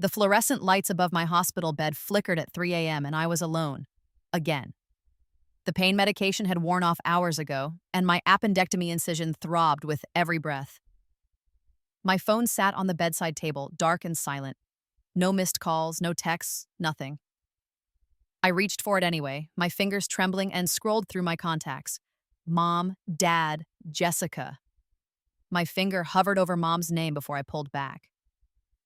The fluorescent lights above my hospital bed flickered at 3 a.m., and I was alone. Again. The pain medication had worn off hours ago, and my appendectomy incision throbbed with every breath. My phone sat on the bedside table, dark and silent. No missed calls, no texts, nothing. I reached for it anyway, my fingers trembling, and scrolled through my contacts. Mom, Dad, Jessica. My finger hovered over Mom's name before I pulled back.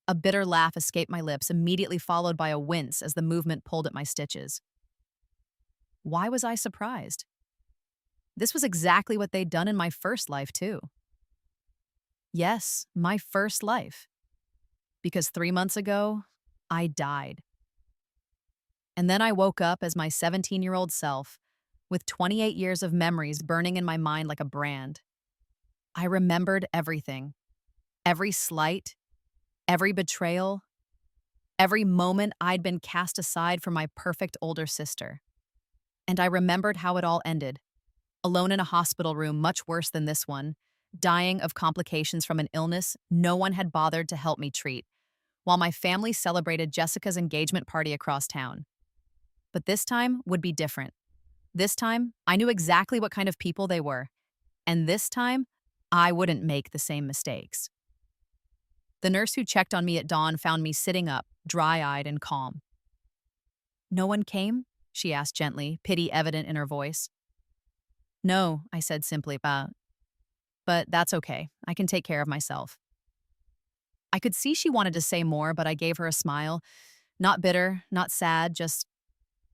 A bitter laugh escaped my lips, immediately followed by a wince as the movement pulled at my stitches. Why was I surprised? This was exactly what they'd done in my first life, too. Yes, my first life. Because 3 months ago, I died. And then I woke up as my 17-year-old self, with 28 years of memories burning in my mind like a brand. I remembered everything. Every slight, every betrayal, every moment I'd been cast aside for my perfect older sister. And I remembered how it all ended. Alone in a hospital room much worse than this one, dying of complications from an illness no one had bothered to help me treat, while my family celebrated Jessica's engagement party across town. But this time would be different. This time, I knew exactly what kind of people they were. And this time, I wouldn't make the same mistakes. The nurse who checked on me at dawn found me sitting up, dry-eyed and calm. "No one came?" she asked gently, pity evident in her voice. "No," I said simply, but that's okay. I can take care of myself." I could see she wanted to say more, but I gave her a smile. Not bitter, not sad, just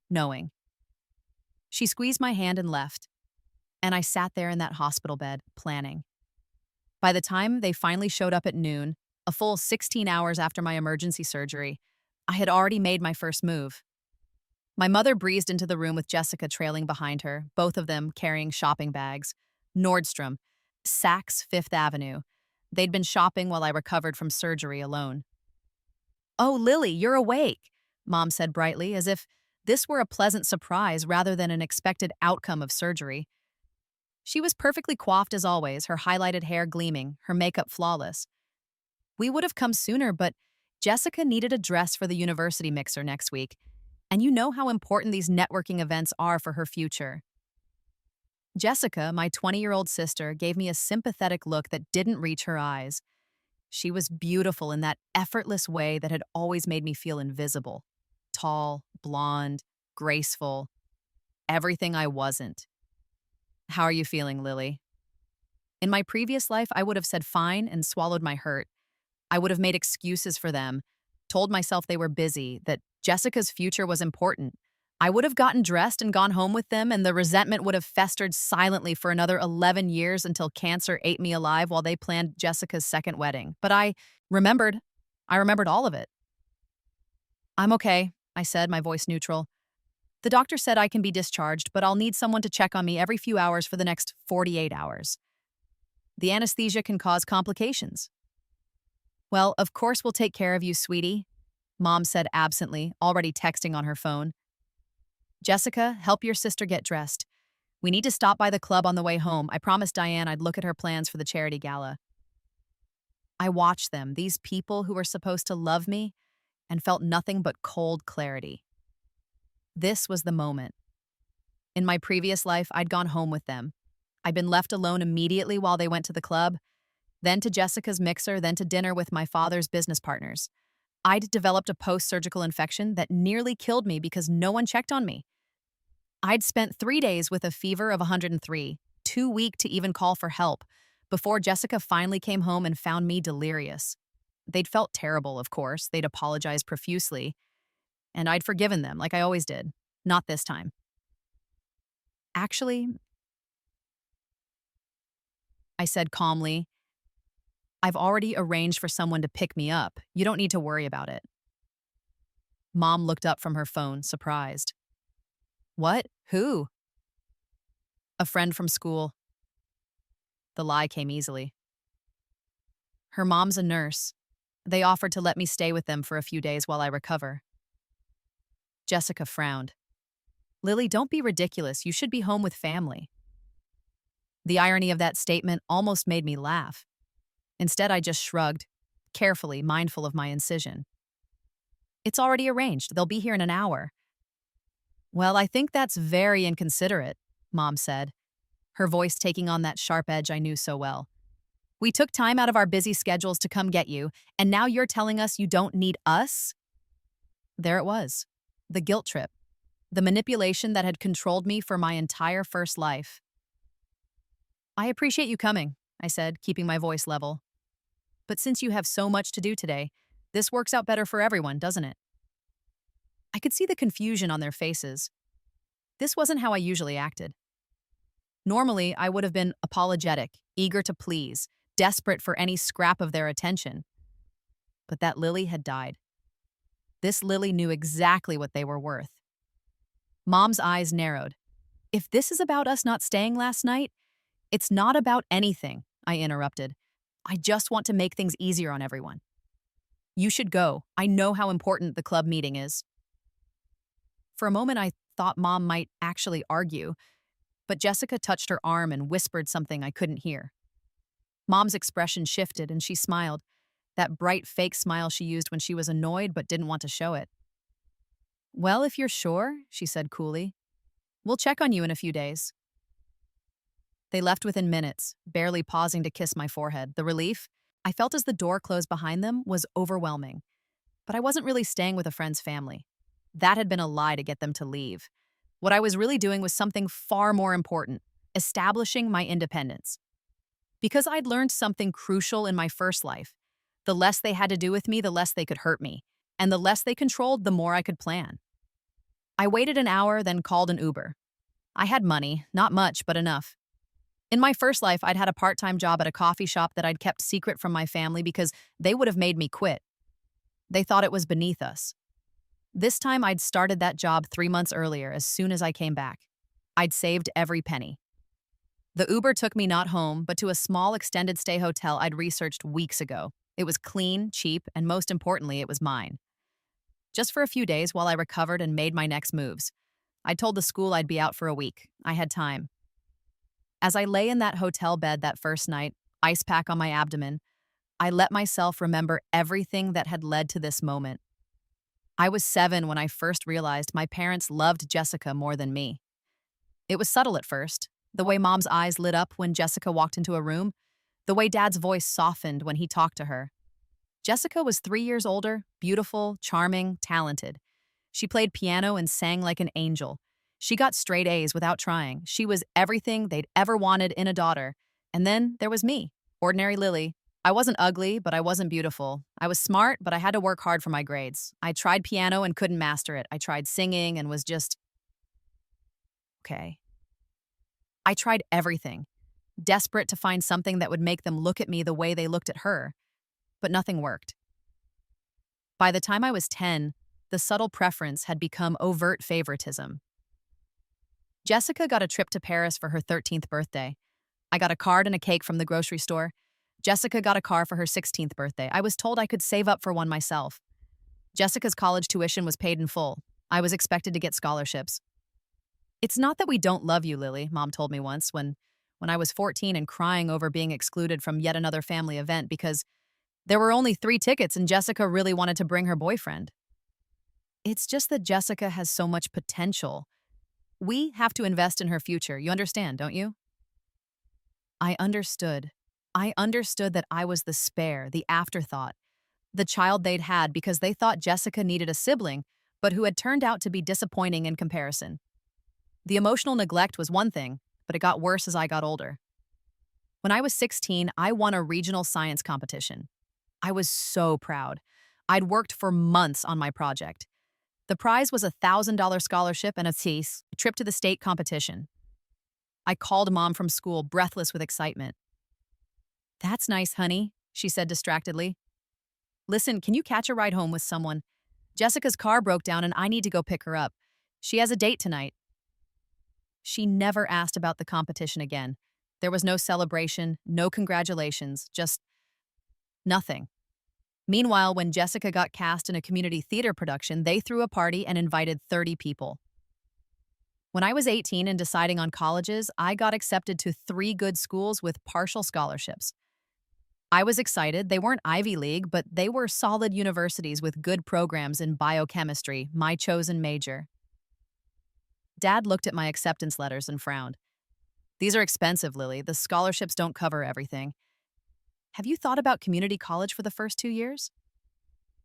knowing. She squeezed my hand and left, and I sat there in that hospital bed, planning. By the time they finally showed up at noon, a full 16 hours after my emergency surgery, I had already made my first move. My mother breezed into the room with Jessica trailing behind her, both of them carrying shopping bags. Nordstrom, Saks Fifth Avenue. They'd been shopping while I recovered from surgery alone. "Oh, Lily, you're awake," Mom said brightly, as if this were a pleasant surprise rather than an expected outcome of surgery. She was perfectly coiffed as always, her highlighted hair gleaming, her makeup flawless. We would have come sooner, but Jessica needed a dress for the university mixer next week, and you know how important these networking events are for her future. Jessica, my 20-year-old sister, gave me a sympathetic look that didn't reach her eyes. She was beautiful in that effortless way that had always made me feel invisible. Tall, blonde, graceful. Everything I wasn't. "How are you feeling, Lily?" In my previous life, I would have said fine and swallowed my hurt. I would have made excuses for them, told myself they were busy, that Jessica's future was important. I would have gotten dressed and gone home with them, and the resentment would have festered silently for another 11 years until cancer ate me alive while they planned Jessica's second wedding. But I remembered. I remembered all of it. "I'm okay," I said, my voice neutral. "The doctor said I can be discharged, but I'll need someone to check on me every few hours for the next 48 hours. The anesthesia can cause complications." "Well, of course we'll take care of you, sweetie," Mom said absently, already texting on her phone. "Jessica, help your sister get dressed. We need to stop by the club on the way home. I promised Diane I'd look at her plans for the charity gala." I watched them, these people who were supposed to love me, and felt nothing but cold clarity. This was the moment. In my previous life, I'd gone home with them. I'd been left alone immediately while they went to the club, then to Jessica's mixer, then to dinner with my father's business partners. I'd developed a post-surgical infection that nearly killed me because no one checked on me. I'd spent 3 days with a fever of 103, too weak to even call for help, before Jessica finally came home and found me delirious. They'd felt terrible, of course. They'd apologized profusely, and I'd forgiven them like I always did. Not this time. "Actually," I said calmly, "I've already arranged for someone to pick me up. You don't need to worry about it." Mom looked up from her phone, surprised. "What? Who?" "A friend from school." The lie came easily. "Her mom's a nurse. They offered to let me stay with them for a few days while I recover." Jessica frowned. "Lily, don't be ridiculous. You should be home with family." The irony of that statement almost made me laugh. Instead, I just shrugged, carefully mindful of my incision. It's already arranged. They'll be here in an hour. Well, I think that's very inconsiderate, Mom said, her voice taking on that sharp edge I knew so well. We took time out of our busy schedules to come get you, and now you're telling us you don't need us? There it was. The guilt trip. The manipulation that had controlled me for my entire first life. I appreciate you coming, I said, keeping my voice level. But since you have so much to do today, this works out better for everyone, doesn't it? I could see the confusion on their faces. This wasn't how I usually acted. Normally, I would have been apologetic, eager to please, desperate for any scrap of their attention. But that Lily had died. This Lily knew exactly what they were worth. Mom's eyes narrowed. If this is about us not staying last night, it's not about anything, I interrupted. I just want to make things easier on everyone. You should go. I know how important the club meeting is. For a moment, I thought Mom might actually argue, but Jessica touched her arm and whispered something I couldn't hear. Mom's expression shifted and she smiled, that bright fake smile she used when she was annoyed but didn't want to show it. Well, if you're sure, she said coolly, we'll check on you in a few days. They left within minutes, barely pausing to kiss my forehead. The relief I felt as the door closed behind them was overwhelming. But I wasn't really staying with a friend's family. That had been a lie to get them to leave. What I was really doing was something far more important, establishing my independence. Because I'd learned something crucial in my first life. The less they had to do with me, the less they could hurt me. And the less they controlled, the more I could plan. I waited an hour, then called an Uber. I had money, not much, but enough. In my first life, I'd had a part-time job at a coffee shop that I'd kept secret from my family because they would have made me quit. They thought it was beneath us. This time, I'd started that job 3 months earlier as soon as I came back. I'd saved every penny. The Uber took me not home, but to a small extended stay hotel I'd researched weeks ago. It was clean, cheap, and most importantly, it was mine. Just for a few days while I recovered and made my next moves. I told the school I'd be out for a week. I had time. As I lay in that hotel bed that first night, ice pack on my abdomen, I let myself remember everything that had led to this moment. I was 7 when I first realized my parents loved Jessica more than me. It was subtle at first, the way Mom's eyes lit up when Jessica walked into a room, the way Dad's voice softened when he talked to her. Jessica was 3 years older, beautiful, charming, talented. She played piano and sang like an angel. She got straight A's without trying. She was everything they'd ever wanted in a daughter. And then there was me, ordinary Lily. I wasn't ugly, but I wasn't beautiful. I was smart, but I had to work hard for my grades. I tried piano and couldn't master it. I tried singing and was just okay. I tried everything, desperate to find something that would make them look at me the way they looked at her. But nothing worked. By the time I was 10, the subtle preference had become overt favoritism. Jessica got a trip to Paris for her 13th birthday. I got a card and a cake from the grocery store. Jessica got a car for her 16th birthday. I was told I could save up for one myself. Jessica's college tuition was paid in full. I was expected to get scholarships. It's not that we don't love you, Lily, Mom told me once when I was 14 and crying over being excluded from yet another family event because there were only 3 tickets and Jessica really wanted to bring her boyfriend. It's just that Jessica has so much potential. We have to invest in her future. You understand, don't you? I understood. I understood that I was the spare, the afterthought, the child they'd had because they thought Jessica needed a sibling, but who had turned out to be disappointing in comparison. The emotional neglect was one thing, but it got worse as I got older. When I was 16, I won a regional science competition. I was so proud. I'd worked for months on my project. The prize was a $1,000 scholarship and a trip to the state competition. I called Mom from school, breathless with excitement. That's nice, honey, she said distractedly. Listen, can you catch a ride home with someone? Jessica's car broke down and I need to go pick her up. She has a date tonight. She never asked about the competition again. There was no celebration, no congratulations, just nothing. Meanwhile, when Jessica got cast in a community theater production, they threw a party and invited 30 people. When I was 18 and deciding on colleges, I got accepted to 3 good schools with partial scholarships. I was excited. They weren't Ivy League, but they were solid universities with good programs in biochemistry, my chosen major. Dad looked at my acceptance letters and frowned. These are expensive, Lily. The scholarships don't cover everything. Have you thought about community college for the first 2 years?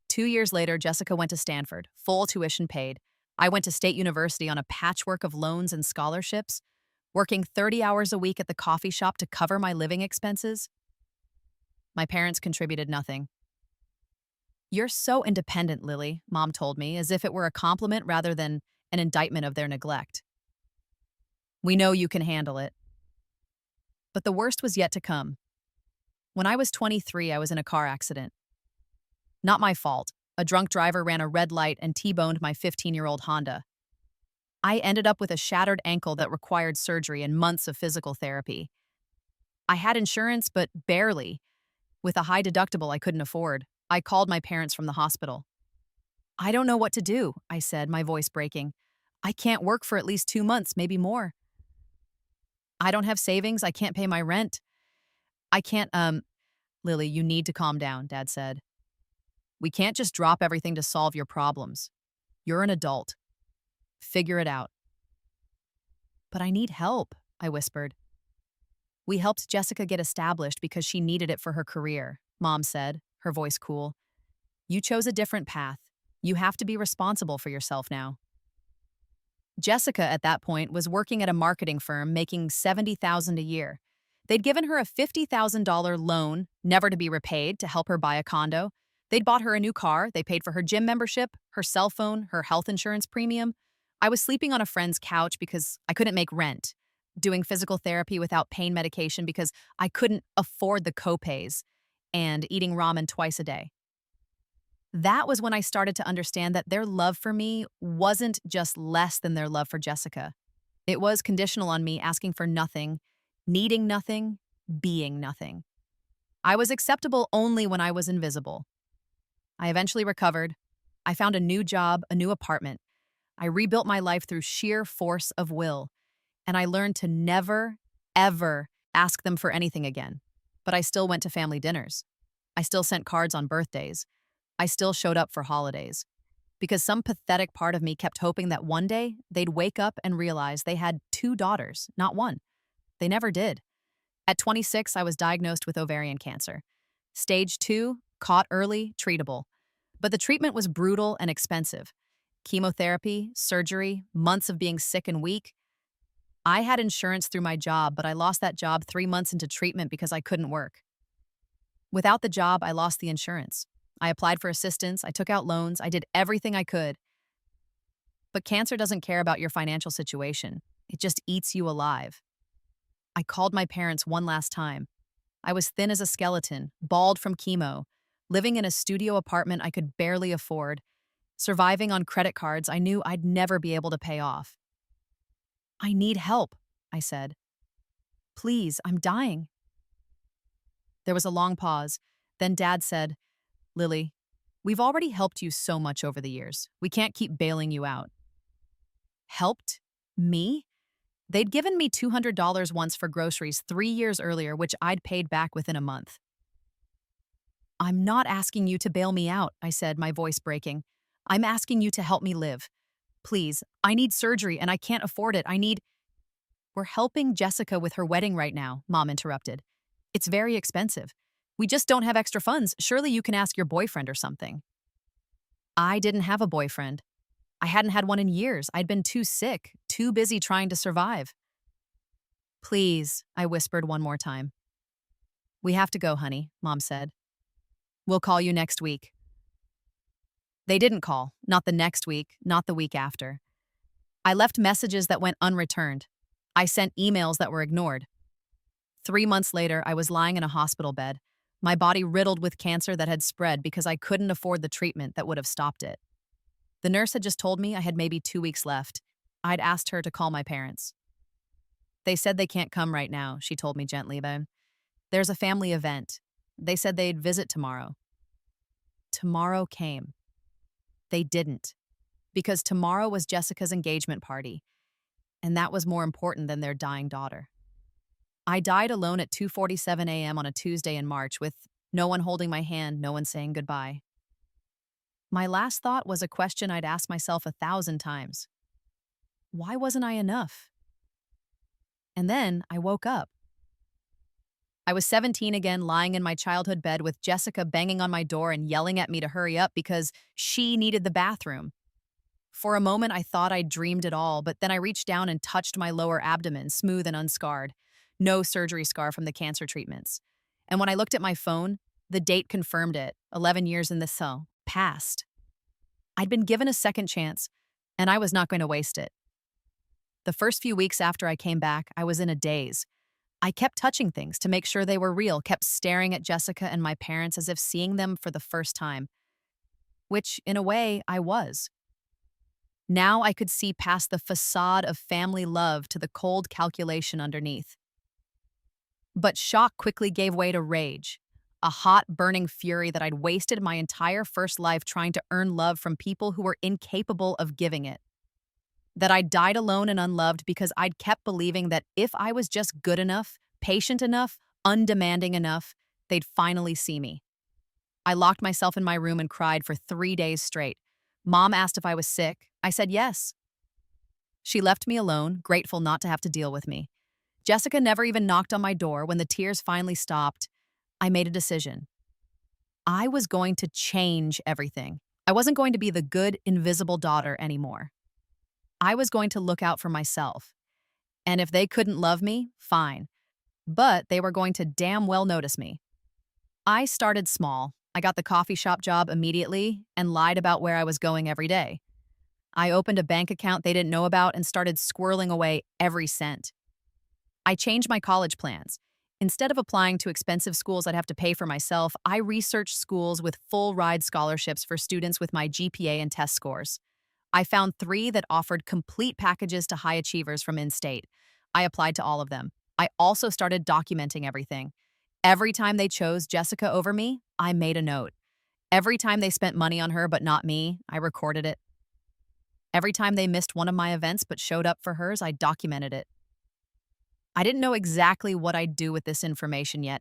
2 years later, Jessica went to Stanford, full tuition paid. I went to State University on a patchwork of loans and scholarships, working 30 hours a week at the coffee shop to cover my living expenses. My parents contributed nothing. You're so independent, Lily, Mom told me, as if it were a compliment rather than an indictment of their neglect. We know you can handle it. But the worst was yet to come. When I was 23, I was in a car accident. Not my fault. A drunk driver ran a red light and T-boned my 15-year-old Honda. I ended up with a shattered ankle that required surgery and months of physical therapy. I had insurance, but barely. With a high deductible I couldn't afford, I called my parents from the hospital. I don't know what to do, I said, my voice breaking. I can't work for at least 2 months, maybe more. I don't have savings. I can't pay my rent. I can't, Lily, you need to calm down, Dad said. We can't just drop everything to solve your problems. You're an adult. Figure it out. But I need help, I whispered. We helped Jessica get established because she needed it for her career, Mom said, her voice cool. You chose a different path. You have to be responsible for yourself now. Jessica, at that point, was working at a marketing firm making $70,000 a year. They'd given her a $50,000 loan, never to be repaid, to help her buy a condo. They'd bought her a new car. They paid for her gym membership, her cell phone, her health insurance premium. I was sleeping on a friend's couch because I couldn't make rent, doing physical therapy without pain medication because I couldn't afford the copays, and eating ramen twice a day. That was when I started to understand that their love for me wasn't just less than their love for Jessica. It was conditional on me asking for nothing, needing nothing, being nothing. I was acceptable only when I was invisible. I eventually recovered. I found a new job, a new apartment. I rebuilt my life through sheer force of will. And I learned to never, ever ask them for anything again. But I still went to family dinners. I still sent cards on birthdays. I still showed up for holidays. Because some pathetic part of me kept hoping that one day they'd wake up and realize they had 2 daughters, not one. They never did. At 26, I was diagnosed with ovarian cancer. Stage 2, caught early, treatable. But the treatment was brutal and expensive. Chemotherapy, surgery, months of being sick and weak. I had insurance through my job, but I lost that job 3 months into treatment because I couldn't work. Without the job, I lost the insurance. I applied for assistance, I took out loans, I did everything I could. But cancer doesn't care about your financial situation. It just eats you alive. I called my parents one last time. I was thin as a skeleton, bald from chemo, living in a studio apartment I could barely afford, surviving on credit cards I knew I'd never be able to pay off. I need help, I said. Please, I'm dying. There was a long pause. Then Dad said, Lily, we've already helped you so much over the years. We can't keep bailing you out. Helped? Me? They'd given me $200 once for groceries 3 years earlier, which I'd paid back within a month. I'm not asking you to bail me out, I said, my voice breaking. I'm asking you to help me live. Please, I need surgery and I can't afford it. We're helping Jessica with her wedding right now, Mom interrupted. It's very expensive. We just don't have extra funds. Surely you can ask your boyfriend or something. I didn't have a boyfriend. I hadn't had one in years. I'd been too sick, too busy trying to survive. Please, I whispered one more time. We have to go, honey, Mom said. We'll call you next week. They didn't call, not the next week, not the week after. I left messages that went unreturned. I sent emails that were ignored. 3 months later, I was lying in a hospital bed, my body riddled with cancer that had spread because I couldn't afford the treatment that would have stopped it. The nurse had just told me I had maybe 2 weeks left. I'd asked her to call my parents. They said they can't come right now, she told me gently, but there's a family event. They said they'd visit tomorrow. Tomorrow came. They didn't, because tomorrow was Jessica's engagement party, and that was more important than their dying daughter. I died alone at 2:47 a.m. on a Tuesday in March with No one holding my hand, no one saying goodbye. My last thought was a question I'd asked myself 1,000 times. Why wasn't I enough? And then I woke up. I was 17 again, lying in my childhood bed with Jessica banging on my door and yelling at me to hurry up because she needed the bathroom. For a moment, I thought I'd dreamed it all, but then I reached down and touched my lower abdomen, smooth and unscarred. No surgery scar from the cancer treatments. And when I looked at my phone, the date confirmed it. 11 years in the cell. Passed. I'd been given a second chance, and I was not going to waste it. The first few weeks after I came back, I was in a daze. I kept touching things to make sure they were real, kept staring at Jessica and my parents as if seeing them for the first time. Which, in a way, I was. Now I could see past the facade of family love to the cold calculation underneath. But shock quickly gave way to rage, a hot, burning fury that I'd wasted my entire first life trying to earn love from people who were incapable of giving it. That I'd died alone and unloved because I'd kept believing that if I was just good enough, patient enough, undemanding enough, they'd finally see me. I locked myself in my room and cried for 3 days straight. Mom asked if I was sick. I said yes. She left me alone, grateful not to have to deal with me. Jessica never even knocked on my door. When the tears finally stopped, I made a decision. I was going to change everything. I wasn't going to be the good, invisible daughter anymore. I was going to look out for myself. And if they couldn't love me, fine. But they were going to damn well notice me. I started small. I got the coffee shop job immediately and lied about where I was going every day. I opened a bank account they didn't know about and started squirreling away every cent. I changed my college plans. Instead of applying to expensive schools I'd have to pay for myself, I researched schools with full-ride scholarships for students with my GPA and test scores. I found 3 that offered complete packages to high achievers from in-state. I applied to all of them. I also started documenting everything. Every time they chose Jessica over me, I made a note. Every time they spent money on her but not me, I recorded it. Every time they missed one of my events but showed up for hers, I documented it. I didn't know exactly what I'd do with this information yet,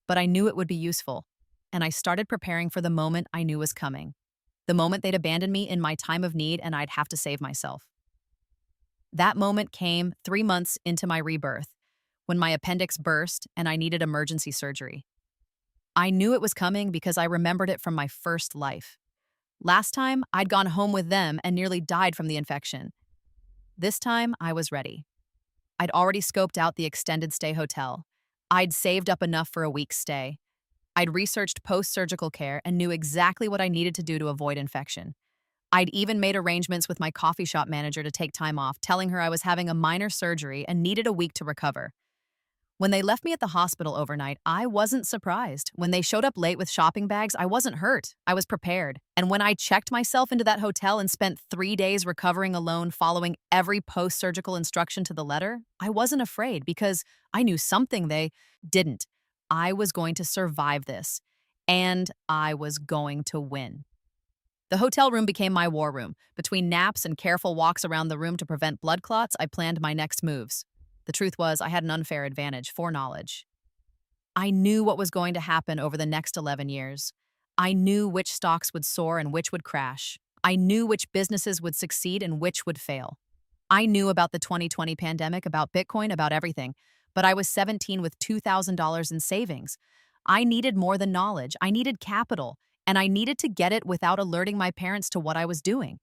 but I knew it would be useful, and I started preparing for the moment I knew was coming. The moment they'd abandon me in my time of need and I'd have to save myself. That moment came 3 months into my rebirth, when my appendix burst and I needed emergency surgery. I knew it was coming because I remembered it from my first life. Last time, I'd gone home with them and nearly died from the infection. This time, I was ready. I'd already scoped out the extended stay hotel. I'd saved up enough for a week's stay. I'd researched post-surgical care and knew exactly what I needed to do to avoid infection. I'd even made arrangements with my coffee shop manager to take time off, telling her I was having a minor surgery and needed a week to recover. When they left me at the hospital overnight, I wasn't surprised. When they showed up late with shopping bags, I wasn't hurt. I was prepared. And when I checked myself into that hotel and spent 3 days recovering alone, following every post-surgical instruction to the letter, I wasn't afraid because I knew something they didn't. I was going to survive this, and I was going to win. The hotel room became my war room. Between naps and careful walks around the room to prevent blood clots, I planned my next moves. The truth was, I had an unfair advantage, foreknowledge. I knew what was going to happen over the next 11 years. I knew which stocks would soar and which would crash. I knew which businesses would succeed and which would fail. I knew about the 2020 pandemic, about Bitcoin, about everything. But I was 17 with $2,000 in savings. I needed more than knowledge. I needed capital, and I needed to get it without alerting my parents to what I was doing.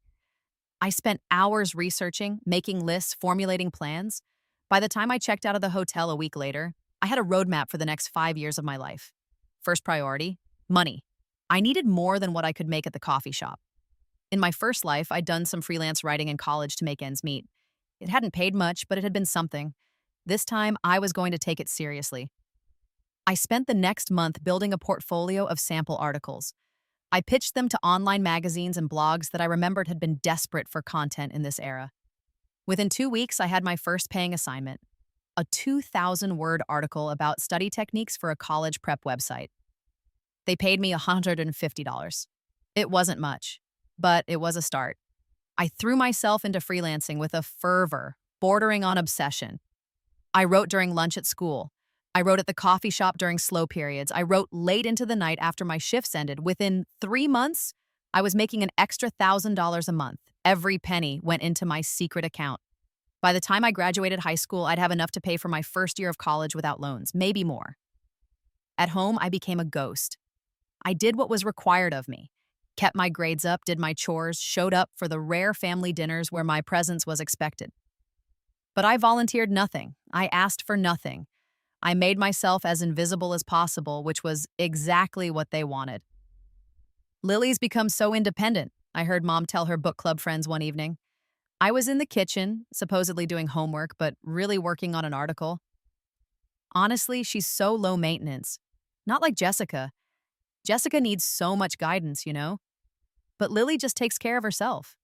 I spent hours researching, making lists, formulating plans. By the time I checked out of the hotel a week later, I had a roadmap for the next 5 years of my life. First priority, money. I needed more than what I could make at the coffee shop. In my first life, I'd done some freelance writing in college to make ends meet. It hadn't paid much, but it had been something. This time, I was going to take it seriously. I spent the next month building a portfolio of sample articles. I pitched them to online magazines and blogs that I remembered had been desperate for content in this era. Within 2 weeks, I had my first paying assignment, a 2,000-word article about study techniques for a college prep website. They paid me $150. It wasn't much, but it was a start. I threw myself into freelancing with a fervor bordering on obsession. I wrote during lunch at school, I wrote at the coffee shop during slow periods. I wrote late into the night after my shifts ended. Within 3 months, I was making an extra $1,000 a month. Every penny went into my secret account. By the time I graduated high school, I'd have enough to pay for my first year of college without loans, maybe more. At home, I became a ghost. I did what was required of me, kept my grades up, did my chores, showed up for the rare family dinners where my presence was expected. But I volunteered nothing. I asked for nothing. I made myself as invisible as possible, which was exactly what they wanted. Lily's become so independent, I heard Mom tell her book club friends one evening. I was in the kitchen, supposedly doing homework, but really working on an article. Honestly, she's so low maintenance. Not like Jessica. Jessica needs so much guidance, you know? But Lily just takes care of herself.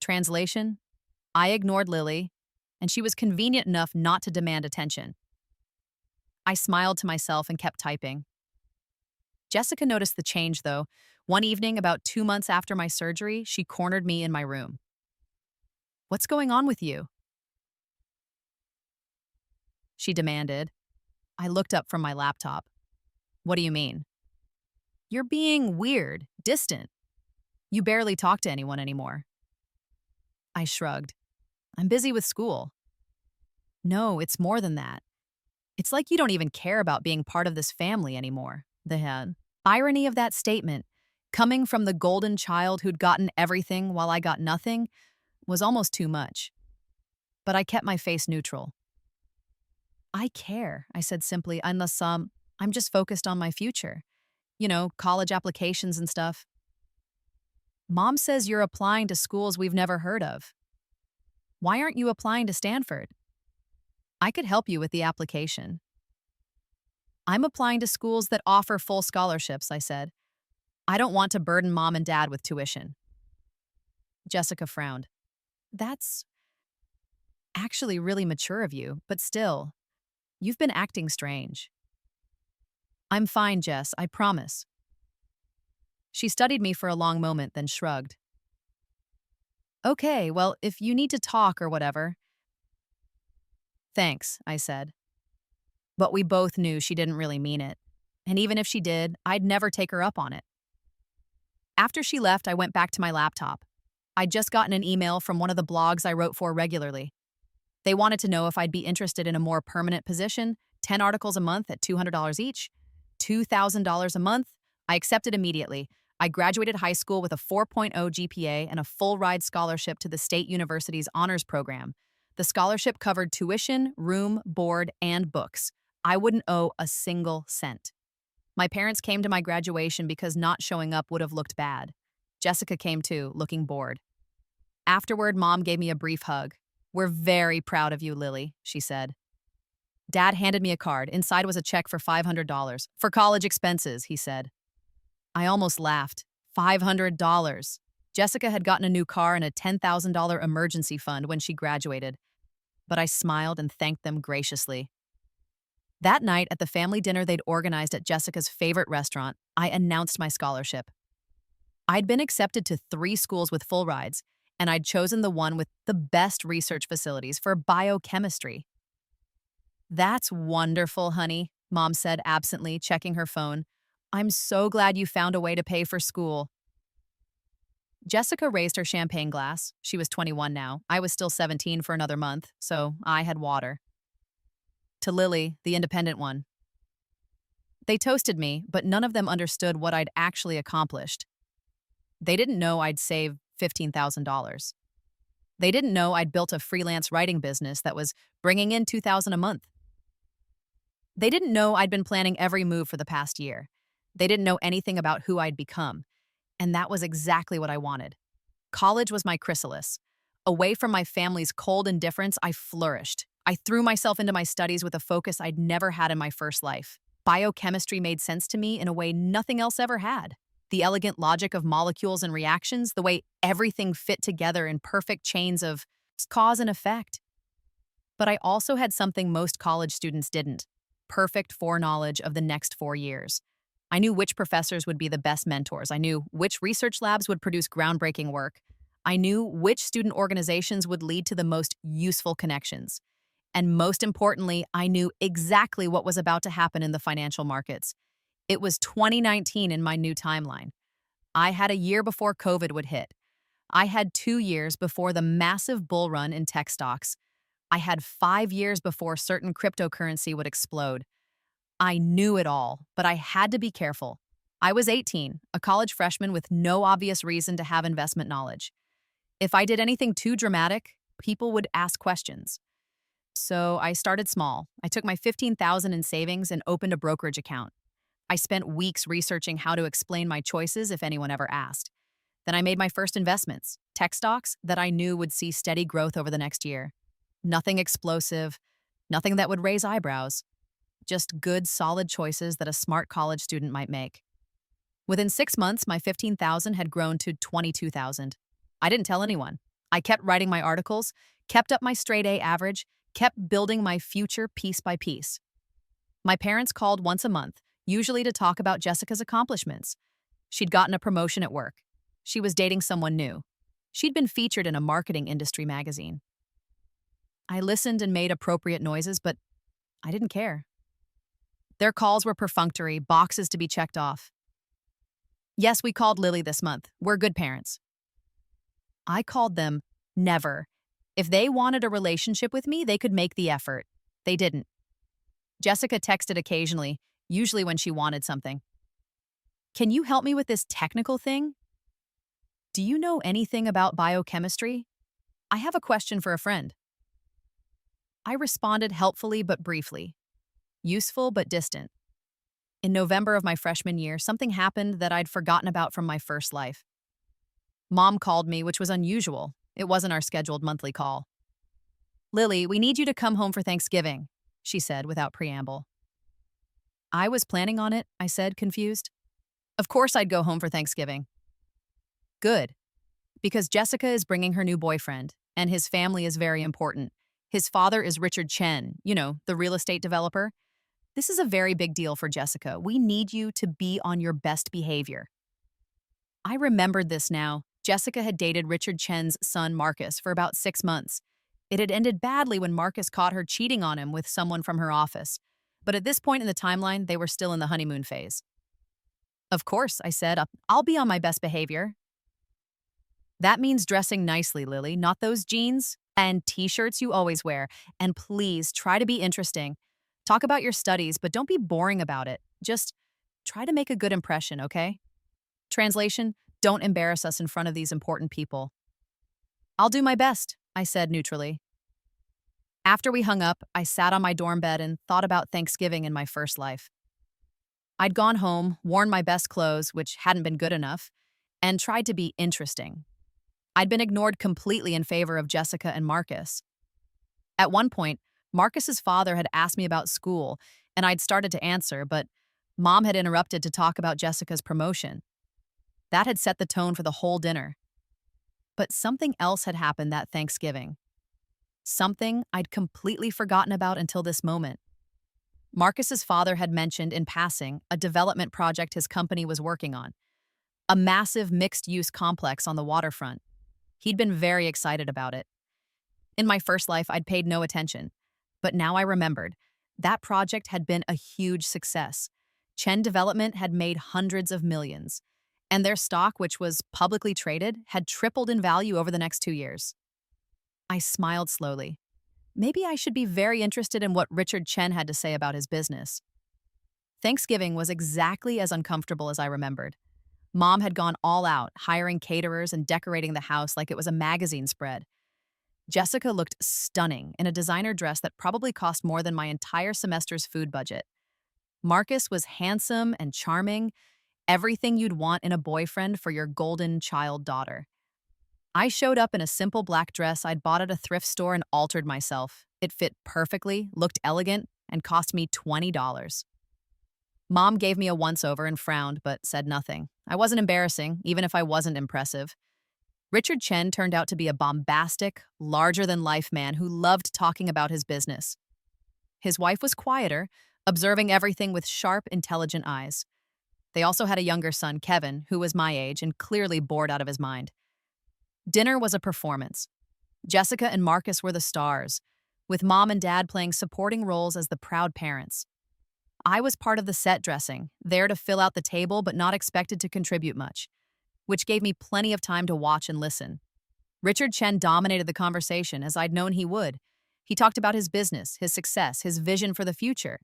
Translation: I ignored Lily, and she was convenient enough not to demand attention. I smiled to myself and kept typing. Jessica noticed the change, though. One evening, about 2 months after my surgery, she cornered me in my room. "What's going on with you?" she demanded. I looked up from my laptop. "What do you mean?" "You're being weird, distant. You barely talk to anyone anymore." I shrugged. "I'm busy with school." "No, it's more than that. It's like you don't even care about being part of this family anymore." The irony of that statement, coming from the golden child who'd gotten everything while I got nothing, was almost too much. But I kept my face neutral. "I care," I said simply, "unless I'm just focused on my future. You know, college applications and stuff." "Mom says you're applying to schools we've never heard of. Why aren't you applying to Stanford?" "I could help you with the application." "I'm applying to schools that offer full scholarships," I said. "I don't want to burden Mom and Dad with tuition." Jessica frowned. "That's actually really mature of you, but still, you've been acting strange." "I'm fine, Jess, I promise." She studied me for a long moment, then shrugged. "Okay, well, if you need to talk or whatever." "Thanks," I said. But we both knew she didn't really mean it. And even if she did, I'd never take her up on it. After she left, I went back to my laptop. I'd just gotten an email from one of the blogs I wrote for regularly. They wanted to know if I'd be interested in a more permanent position, 10 articles a month at $200 each, $2,000 a month. I accepted immediately. I graduated high school with a 4.0 GPA and a full-ride scholarship to the State University's honors program. The scholarship covered tuition, room, board, and books. I wouldn't owe a single cent. My parents came to my graduation because not showing up would have looked bad. Jessica came too, looking bored. Afterward, Mom gave me a brief hug. "We're very proud of you, Lily," she said. Dad handed me a card. Inside was a check for $500. "For college expenses," he said. I almost laughed. $500. Jessica had gotten a new car and a $10,000 emergency fund when she graduated. But I smiled and thanked them graciously. That night, at the family dinner they'd organized at Jessica's favorite restaurant, I announced my scholarship. I'd been accepted to 3 schools with full rides, and I'd chosen the one with the best research facilities for biochemistry. "That's wonderful, honey," Mom said absently, checking her phone. "I'm so glad you found a way to pay for school." Jessica raised her champagne glass. She was 21 now. I was still 17 for another month, so I had water. "To Lily, the independent one." They toasted me, but none of them understood what I'd actually accomplished. They didn't know I'd saved $15,000. They didn't know I'd built a freelance writing business that was bringing in $2,000 a month. They didn't know I'd been planning every move for the past year. They didn't know anything about who I'd become. And that was exactly what I wanted. College was my chrysalis. Away from my family's cold indifference, I flourished. I threw myself into my studies with a focus I'd never had in my first life. Biochemistry made sense to me in a way nothing else ever had. The elegant logic of molecules and reactions, the way everything fit together in perfect chains of cause and effect. But I also had something most college students didn't: perfect foreknowledge of the next 4 years. I knew which professors would be the best mentors. I knew which research labs would produce groundbreaking work. I knew which student organizations would lead to the most useful connections. And most importantly, I knew exactly what was about to happen in the financial markets. It was 2019 in my new timeline. I had a year before COVID would hit. I had 2 years before the massive bull run in tech stocks. I had 5 years before certain cryptocurrency would explode. I knew it all, but I had to be careful. I was 18, a college freshman with no obvious reason to have investment knowledge. If I did anything too dramatic, people would ask questions. So I started small. I took my 15,000 in savings and opened a brokerage account. I spent weeks researching how to explain my choices if anyone ever asked. Then I made my first investments, tech stocks that I knew would see steady growth over the next year. Nothing explosive, nothing that would raise eyebrows. Just good, solid choices that a smart college student might make. Within 6 months, my 15,000 had grown to 22,000. I didn't tell anyone. I kept writing my articles, kept up my straight A average, kept building my future piece by piece. My parents called once a month, usually to talk about Jessica's accomplishments. She'd gotten a promotion at work. She was dating someone new. She'd been featured in a marketing industry magazine. I listened and made appropriate noises, but I didn't care. Their calls were perfunctory, boxes to be checked off. Yes, we called Lily this month. We're good parents. I called them never. If they wanted a relationship with me, they could make the effort. They didn't. Jessica texted occasionally, usually when she wanted something. Can you help me with this technical thing? Do you know anything about biochemistry? I have a question for a friend. I responded helpfully but briefly, useful but distant. In November of my freshman year, something happened that I'd forgotten about from my first life. Mom called me, which was unusual. It wasn't our scheduled monthly call. Lily, we need you to come home for Thanksgiving, she said without preamble. I was planning on it, I said, confused. Of course I'd go home for Thanksgiving. Good, because Jessica is bringing her new boyfriend, and his family is very important. His father is Richard Chen, the real estate developer. This is a very big deal for Jessica. We need you to be on your best behavior. I remembered this now. Jessica had dated Richard Chen's son, Marcus, for about 6 months. It had ended badly when Marcus caught her cheating on him with someone from her office. But at this point in the timeline, they were still in the honeymoon phase. Of course, I said, I'll be on my best behavior. That means dressing nicely, Lily, not those jeans and t-shirts you always wear. And please try to be interesting. Talk about your studies, but don't be boring about it. Just try to make a good impression, okay? Translation, don't embarrass us in front of these important people. I'll do my best, I said neutrally. After we hung up, I sat on my dorm bed and thought about Thanksgiving in my first life. I'd gone home, worn my best clothes, which hadn't been good enough, and tried to be interesting. I'd been ignored completely in favor of Jessica and Marcus. At one point, Marcus's father had asked me about school, and I'd started to answer, but Mom had interrupted to talk about Jessica's promotion. That had set the tone for the whole dinner. But something else had happened that Thanksgiving. Something I'd completely forgotten about until this moment. Marcus's father had mentioned in passing a development project his company was working on, a massive mixed-use complex on the waterfront. He'd been very excited about it. In my first life, I'd paid no attention. But now I remembered. That project had been a huge success. Chen Development had made hundreds of millions. And their stock, which was publicly traded, had tripled in value over the next 2 years. I smiled slowly. Maybe I should be very interested in what Richard Chen had to say about his business. Thanksgiving was exactly as uncomfortable as I remembered. Mom had gone all out, hiring caterers and decorating the house like it was a magazine spread. Jessica looked stunning in a designer dress that probably cost more than my entire semester's food budget. Marcus was handsome and charming, everything you'd want in a boyfriend for your golden child daughter. I showed up in a simple black dress I'd bought at a thrift store and altered myself. It fit perfectly, looked elegant, and cost me $20. Mom gave me a once-over and frowned, but said nothing. I wasn't embarrassing, even if I wasn't impressive. Richard Chen turned out to be a bombastic, larger-than-life man who loved talking about his business. His wife was quieter, observing everything with sharp, intelligent eyes. They also had a younger son, Kevin, who was my age and clearly bored out of his mind. Dinner was a performance. Jessica and Marcus were the stars. with mom and dad playing supporting roles as the proud parents. I was part of the set dressing, there to fill out the table but not expected to contribute much, which gave me plenty of time to watch and listen. Richard Chen dominated the conversation as I'd known he would. He talked about his business, his success, his vision for the future,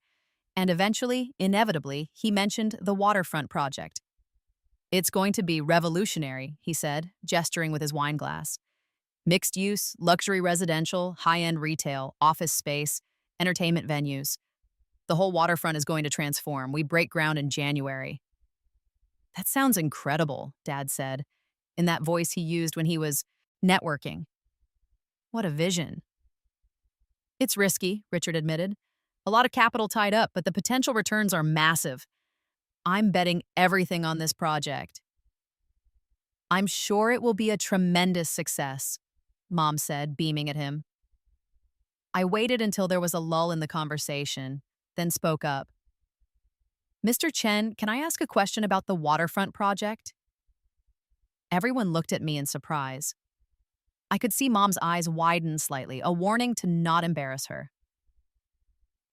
and eventually, inevitably, he mentioned the waterfront project. "It's going to be revolutionary," he said, gesturing with his wine glass. "Mixed use, luxury residential, high-end retail, office space, entertainment venues. The whole waterfront is going to transform. We break ground in January." "That sounds incredible," Dad said, in that voice he used when he was networking. "What a vision." "It's risky," Richard admitted. "A lot of capital tied up, but the potential returns are massive. I'm betting everything on this project." "I'm sure it will be a tremendous success," Mom said, beaming at him. I waited until there was a lull in the conversation, then spoke up. "Mr. Chen, can I ask a question about the waterfront project?" Everyone looked at me in surprise. I could see Mom's eyes widen slightly, a warning to not embarrass her.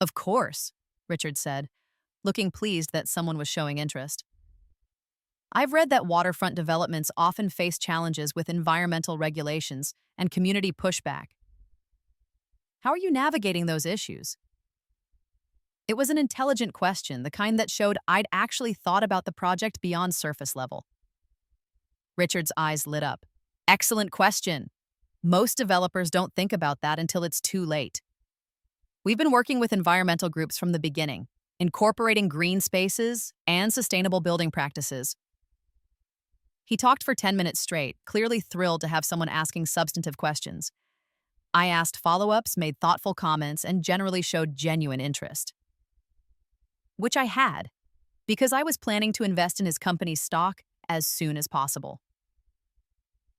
"Of course," Richard said, looking pleased that someone was showing interest. "I've read that waterfront developments often face challenges with environmental regulations and community pushback. How are you navigating those issues?" It was an intelligent question, the kind that showed I'd actually thought about the project beyond surface level. Richard's eyes lit up. "Excellent question. Most developers don't think about that until it's too late. We've been working with environmental groups from the beginning, incorporating green spaces and sustainable building practices." He talked for 10 minutes straight, clearly thrilled to have someone asking substantive questions. I asked follow-ups, made thoughtful comments, and generally showed genuine interest. Which I had, because I was planning to invest in his company's stock as soon as possible.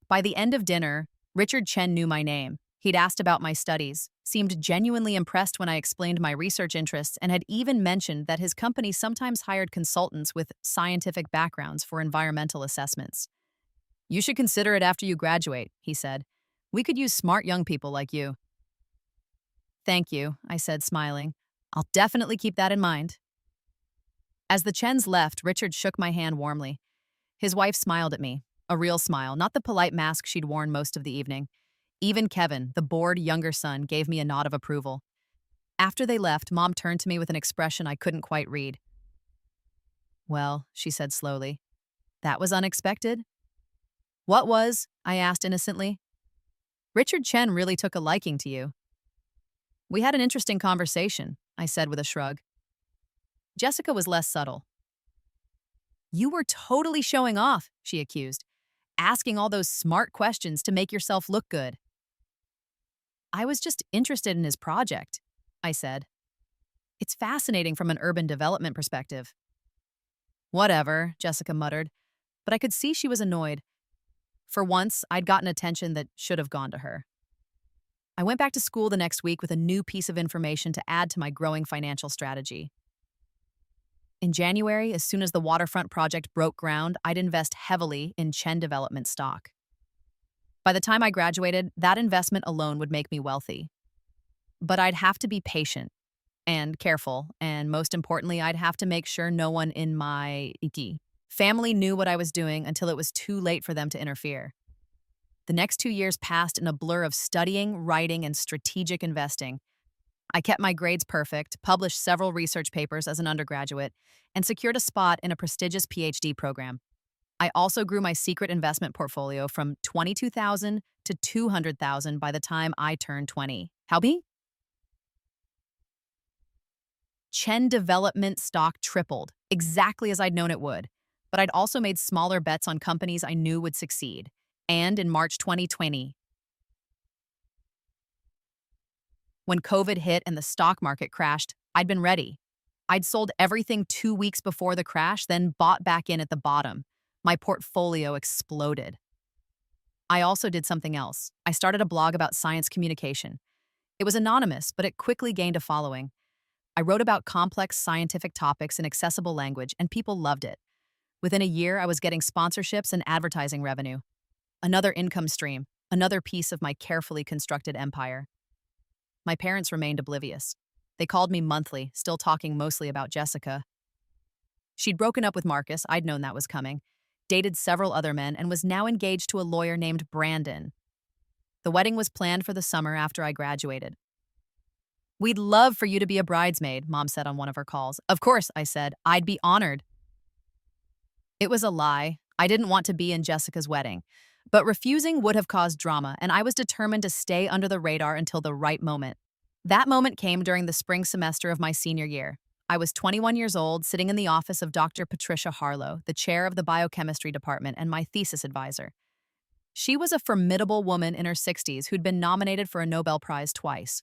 By the end of dinner, Richard Chen knew my name. He'd asked about my studies, seemed genuinely impressed when I explained my research interests, and had even mentioned that his company sometimes hired consultants with scientific backgrounds for environmental assessments. "You should consider it after you graduate," he said. "We could use smart young people like you." "Thank you," I said, smiling. "I'll definitely keep that in mind." As the Chens left, Richard shook my hand warmly. His wife smiled at me, a real smile, not the polite mask she'd worn most of the evening. Even Kevin, the bored younger son, gave me a nod of approval. After they left, Mom turned to me with an expression I couldn't quite read. "Well," she said slowly, "that was unexpected." "What was?" I asked innocently. "Richard Chen really took a liking to you." "We had an interesting conversation," I said with a shrug. Jessica was less subtle. "You were totally showing off," she accused, "asking all those smart questions to make yourself look good." "I was just interested in his project," I said. "It's fascinating from an urban development perspective." "Whatever," Jessica muttered, but I could see she was annoyed. For once, I'd gotten attention that should have gone to her. I went back to school the next week with a new piece of information to add to my growing financial strategy. In January, as soon as the waterfront project broke ground, I'd invest heavily in Chen Development stock. By the time I graduated, that investment alone would make me wealthy. But I'd have to be patient and careful, and most importantly, I'd have to make sure no one in my family knew what I was doing until it was too late for them to interfere. The next 2 years passed in a blur of studying, writing, and strategic investing. I kept my grades perfect, published several research papers as an undergraduate, and secured a spot in a prestigious PhD program. I also grew my secret investment portfolio from $22,000 to $200,000 by the time I turned 20. How me? Chen Development stock tripled, exactly as I'd known it would. But I'd also made smaller bets on companies I knew would succeed. And in March 2020, when COVID hit and the stock market crashed, I'd been ready. I'd sold everything 2 weeks before the crash, then bought back in at the bottom. My portfolio exploded. I also did something else. I started a blog about science communication. It was anonymous, but it quickly gained a following. I wrote about complex scientific topics in accessible language, and people loved it. Within a year, I was getting sponsorships and advertising revenue. Another income stream, another piece of my carefully constructed empire. My parents remained oblivious. They called me monthly, still talking mostly about Jessica. She'd broken up with Marcus, I'd known that was coming, dated several other men, and was now engaged to a lawyer named Brandon. The wedding was planned for the summer after I graduated. "We'd love for you to be a bridesmaid," Mom said on one of her calls. "Of course," I said. "I'd be honored." It was a lie. I didn't want to be in Jessica's wedding. But refusing would have caused drama, and I was determined to stay under the radar until the right moment. That moment came during the spring semester of my senior year. I was 21 years old, sitting in the office of Dr. Patricia Harlow, the chair of the biochemistry department and my thesis advisor. She was a formidable woman in her 60s who'd been nominated for a Nobel Prize twice.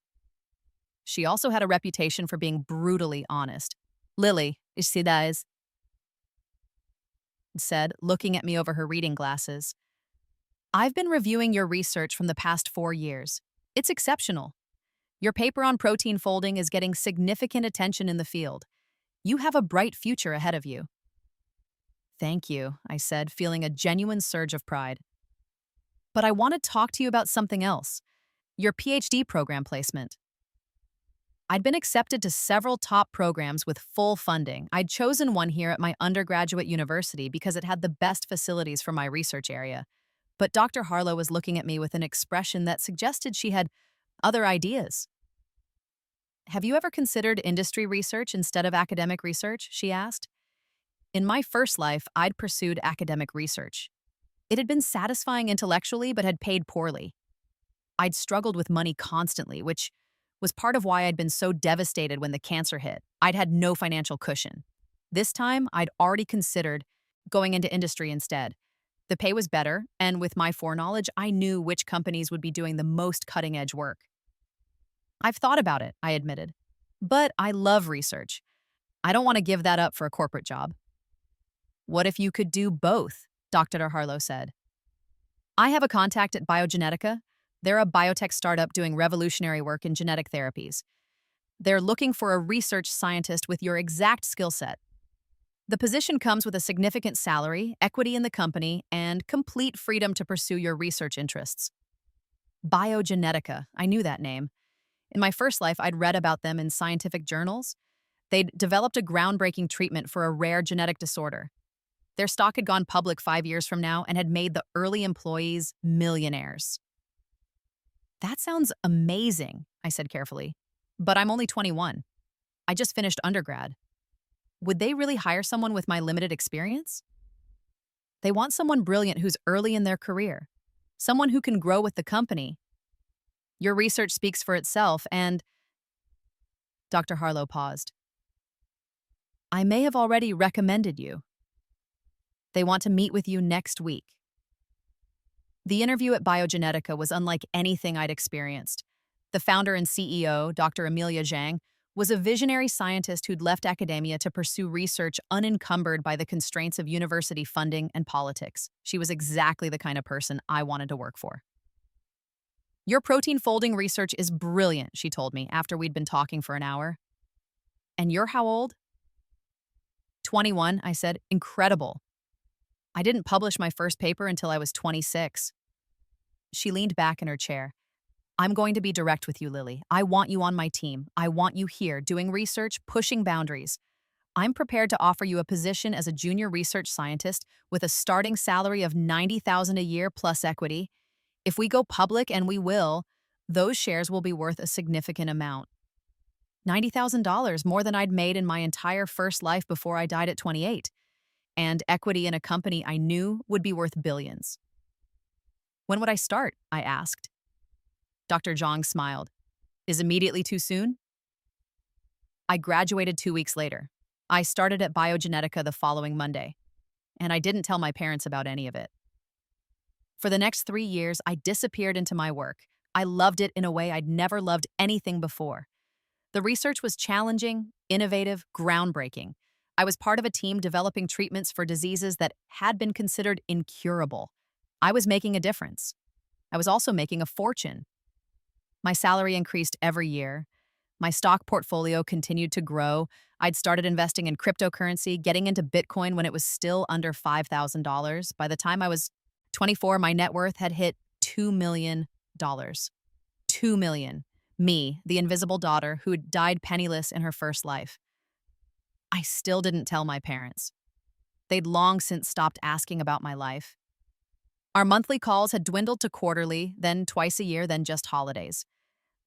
She also had a reputation for being brutally honest. "Lily, she said, looking at me over her reading glasses. "I've been reviewing your research from the past 4 years. It's exceptional. Your paper on protein folding is getting significant attention in the field. You have a bright future ahead of you." "Thank you," I said, feeling a genuine surge of pride. "But I want to talk to you about something else. Your PhD program placement." I'd been accepted to several top programs with full funding. I'd chosen one here at my undergraduate university because it had the best facilities for my research area. But Dr. Harlow was looking at me with an expression that suggested she had other ideas. "Have you ever considered industry research instead of academic research?" she asked. In my first life, I'd pursued academic research. It had been satisfying intellectually but had paid poorly. I'd struggled with money constantly, which was part of why I'd been so devastated when the cancer hit. I'd had no financial cushion. This time, I'd already considered going into industry instead. The pay was better, and with my foreknowledge, I knew which companies would be doing the most cutting-edge work. "I've thought about it," I admitted. "But I love research. I don't want to give that up for a corporate job." "What if you could do both?" Dr. Harlow said. "I have a contact at Biogenetica. They're a biotech startup doing revolutionary work in genetic therapies. They're looking for a research scientist with your exact skill set. The position comes with a significant salary, equity in the company, and complete freedom to pursue your research interests." Biogenetica, I knew that name. In my first life, I'd read about them in scientific journals. They'd developed a groundbreaking treatment for a rare genetic disorder. Their stock had gone public 5 years from now and had made the early employees millionaires. "That sounds amazing," I said carefully. "But I'm only 21. I just finished undergrad. Would they really hire someone with my limited experience?" "They want someone brilliant who's early in their career, someone who can grow with the company. Your research speaks for itself, and—" Dr. Harlow paused. "I may have already recommended you. They want to meet with you next week." The interview at Biogenetica was unlike anything I'd experienced. The founder and CEO, Dr. Amelia Zhang, was a visionary scientist who'd left academia to pursue research unencumbered by the constraints of university funding and politics. She was exactly the kind of person I wanted to work for. "Your protein folding research is brilliant," she told me after we'd been talking for an hour. "And you're how old?" 21, I said. "Incredible. I didn't publish my first paper until I was 26. She leaned back in her chair. "I'm going to be direct with you, Lily. I want you on my team. I want you here, doing research, pushing boundaries. I'm prepared to offer you a position as a junior research scientist with a starting salary of $90,000 a year plus equity. If we go public, and we will, those shares will be worth a significant amount. $90,000, more than I'd made in my entire first life before I died at 28. And equity in a company I knew would be worth billions." "When would I start?" I asked. Dr. Zhang smiled. "Is immediately too soon?" I graduated 2 weeks later. I started at Biogenetica the following Monday, and I didn't tell my parents about any of it. For the next 3 years, I disappeared into my work. I loved it in a way I'd never loved anything before. The research was challenging, innovative, groundbreaking. I was part of a team developing treatments for diseases that had been considered incurable. I was making a difference. I was also making a fortune. My salary increased every year. My stock portfolio continued to grow. I'd started investing in cryptocurrency, getting into Bitcoin when it was still under $5,000. By the time I was 24, my net worth had hit $2 million. $2 million. Me, the invisible daughter who'd died penniless in her first life. I still didn't tell my parents. They'd long since stopped asking about my life. Our monthly calls had dwindled to quarterly, then twice a year, then just holidays.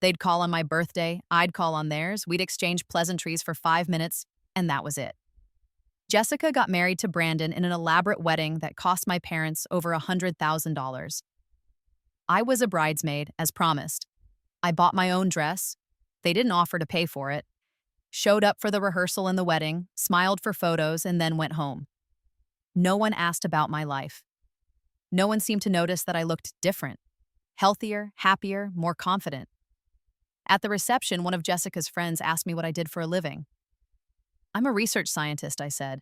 They'd call on my birthday, I'd call on theirs, we'd exchange pleasantries for 5 minutes, and that was it. Jessica got married to Brandon in an elaborate wedding that cost my parents over $100,000. I was a bridesmaid, as promised. I bought my own dress. They didn't offer to pay for it. Showed up for the rehearsal and the wedding, smiled for photos, and then went home. No one asked about my life. No one seemed to notice that I looked different, healthier, happier, more confident. At the reception, one of Jessica's friends asked me what I did for a living. I'm a research scientist, I said.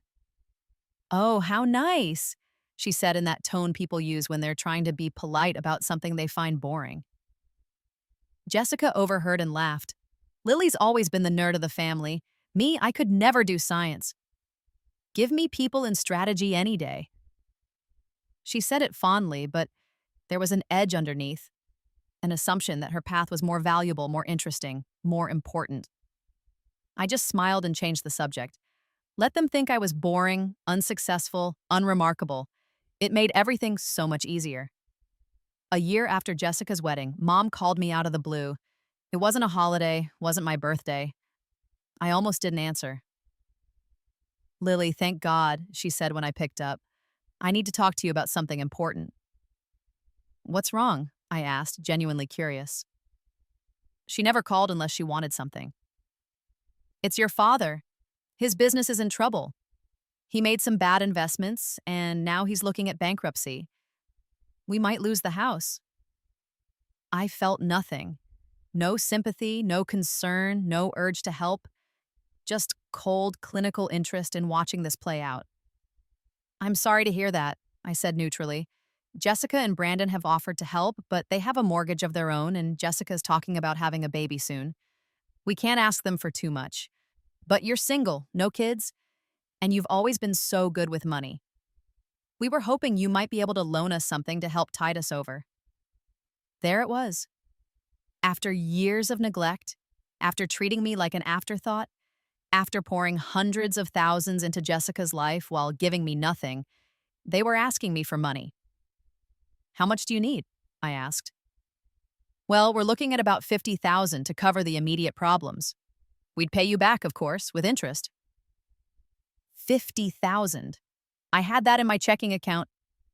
Oh, how nice, she said in that tone people use when they're trying to be polite about something they find boring. Jessica overheard and laughed. Lily's always been the nerd of the family. Me, I could never do science. Give me people and strategy any day. She said it fondly, but there was an edge underneath, an assumption that her path was more valuable, more interesting, more important. I just smiled and changed the subject. Let them think I was boring, unsuccessful, unremarkable. It made everything so much easier. A year after Jessica's wedding, Mom called me out of the blue. It wasn't a holiday, wasn't my birthday. I almost didn't answer. Lily, thank God, she said when I picked up. I need to talk to you about something important. What's wrong? I asked, genuinely curious. She never called unless she wanted something. It's your father. His business is in trouble. He made some bad investments, and now he's looking at bankruptcy. We might lose the house. I felt nothing. No sympathy, no concern, no urge to help. Just cold, clinical interest in watching this play out. I'm sorry to hear that, I said neutrally. Jessica and Brandon have offered to help, but they have a mortgage of their own, and Jessica's talking about having a baby soon. We can't ask them for too much. But you're single, no kids, and you've always been so good with money. We were hoping you might be able to loan us something to help tide us over. There it was. After years of neglect, after treating me like an afterthought, after pouring hundreds of thousands into Jessica's life while giving me nothing, they were asking me for money. How much do you need? I asked. Well, we're looking at about $50,000 to cover the immediate problems. We'd pay you back, of course, with interest. $50,000. I had that in my checking account.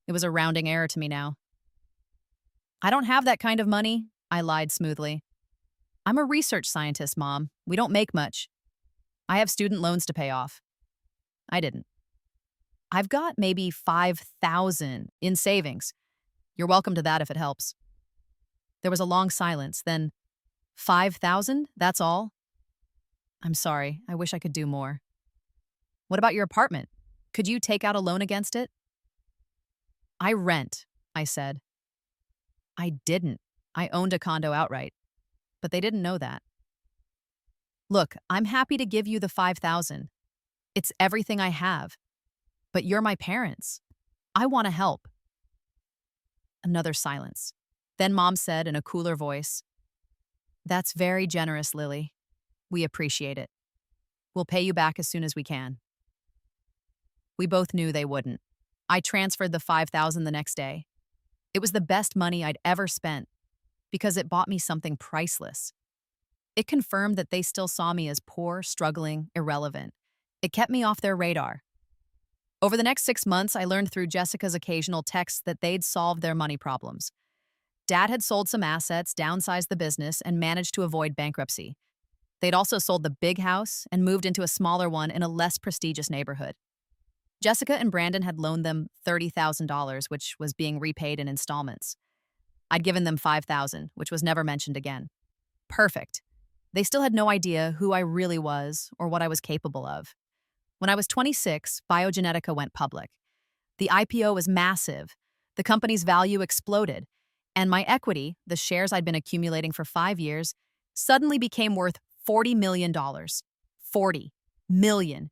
It was a rounding error to me now. I don't have that kind of money, I lied smoothly. I'm a research scientist, Mom. We don't make much. I have student loans to pay off. I didn't. I've got maybe $5,000 in savings. You're welcome to that if it helps. There was a long silence, then, $5,000? That's all? I'm sorry. I wish I could do more. What about your apartment? Could you take out a loan against it? I rent, I said. I didn't. I owned a condo outright. But they didn't know that. Look, I'm happy to give you the $5,000. It's everything I have. But you're my parents. I want to help. Another silence. Then Mom said in a cooler voice, That's very generous, Lily. We appreciate it. We'll pay you back as soon as we can. We both knew they wouldn't. I transferred the $5,000 the next day. It was the best money I'd ever spent because it bought me something priceless. It confirmed that they still saw me as poor, struggling, irrelevant. It kept me off their radar. Over the next 6 months, I learned through Jessica's occasional texts that they'd solved their money problems. Dad had sold some assets, downsized the business, and managed to avoid bankruptcy. They'd also sold the big house and moved into a smaller one in a less prestigious neighborhood. Jessica and Brandon had loaned them $30,000, which was being repaid in installments. I'd given them $5,000, which was never mentioned again. Perfect. They still had no idea who I really was or what I was capable of. When I was 26, Biogenetica went public. The IPO was massive. The company's value exploded. And my equity, the shares I'd been accumulating for 5 years, suddenly became worth $40 million. $40 million.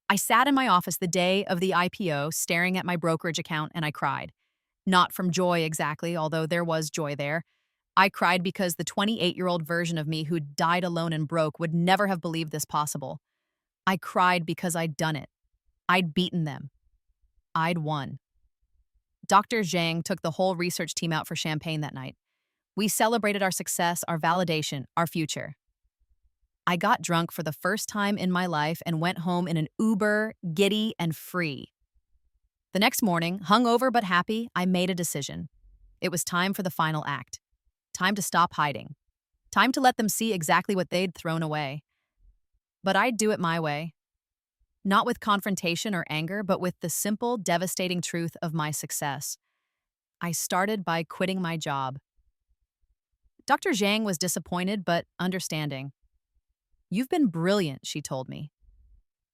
I sat in my office the day of the IPO, staring at my brokerage account, and I cried. Not from joy exactly, although there was joy there. I cried because the 28-year-old version of me who died alone and broke would never have believed this possible. I cried because I'd done it. I'd beaten them. I'd won. Dr. Zhang took the whole research team out for champagne that night. We celebrated our success, our validation, our future. I got drunk for the first time in my life and went home in an Uber, giddy, and free. The next morning, hungover but happy, I made a decision. It was time for the final act. Time to stop hiding. Time to let them see exactly what they'd thrown away. But I'd do it my way. Not with confrontation or anger, but with the simple, devastating truth of my success. I started by quitting my job. Dr. Zhang was disappointed but understanding. "You've been brilliant," she told me.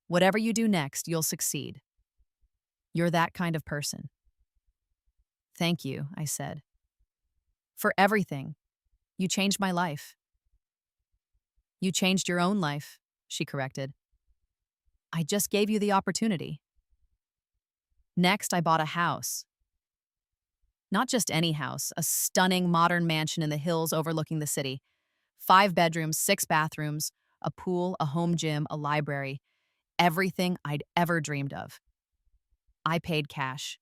"Whatever you do next, you'll succeed. You're that kind of person." "Thank you," I said. "For everything. You changed my life." "You changed your own life," she corrected. "I just gave you the opportunity." Next, I bought a house. Not just any house, a stunning modern mansion in the hills overlooking the city. 5 bedrooms, 6 bathrooms, a pool, a home gym, a library. Everything I'd ever dreamed of. I paid cash.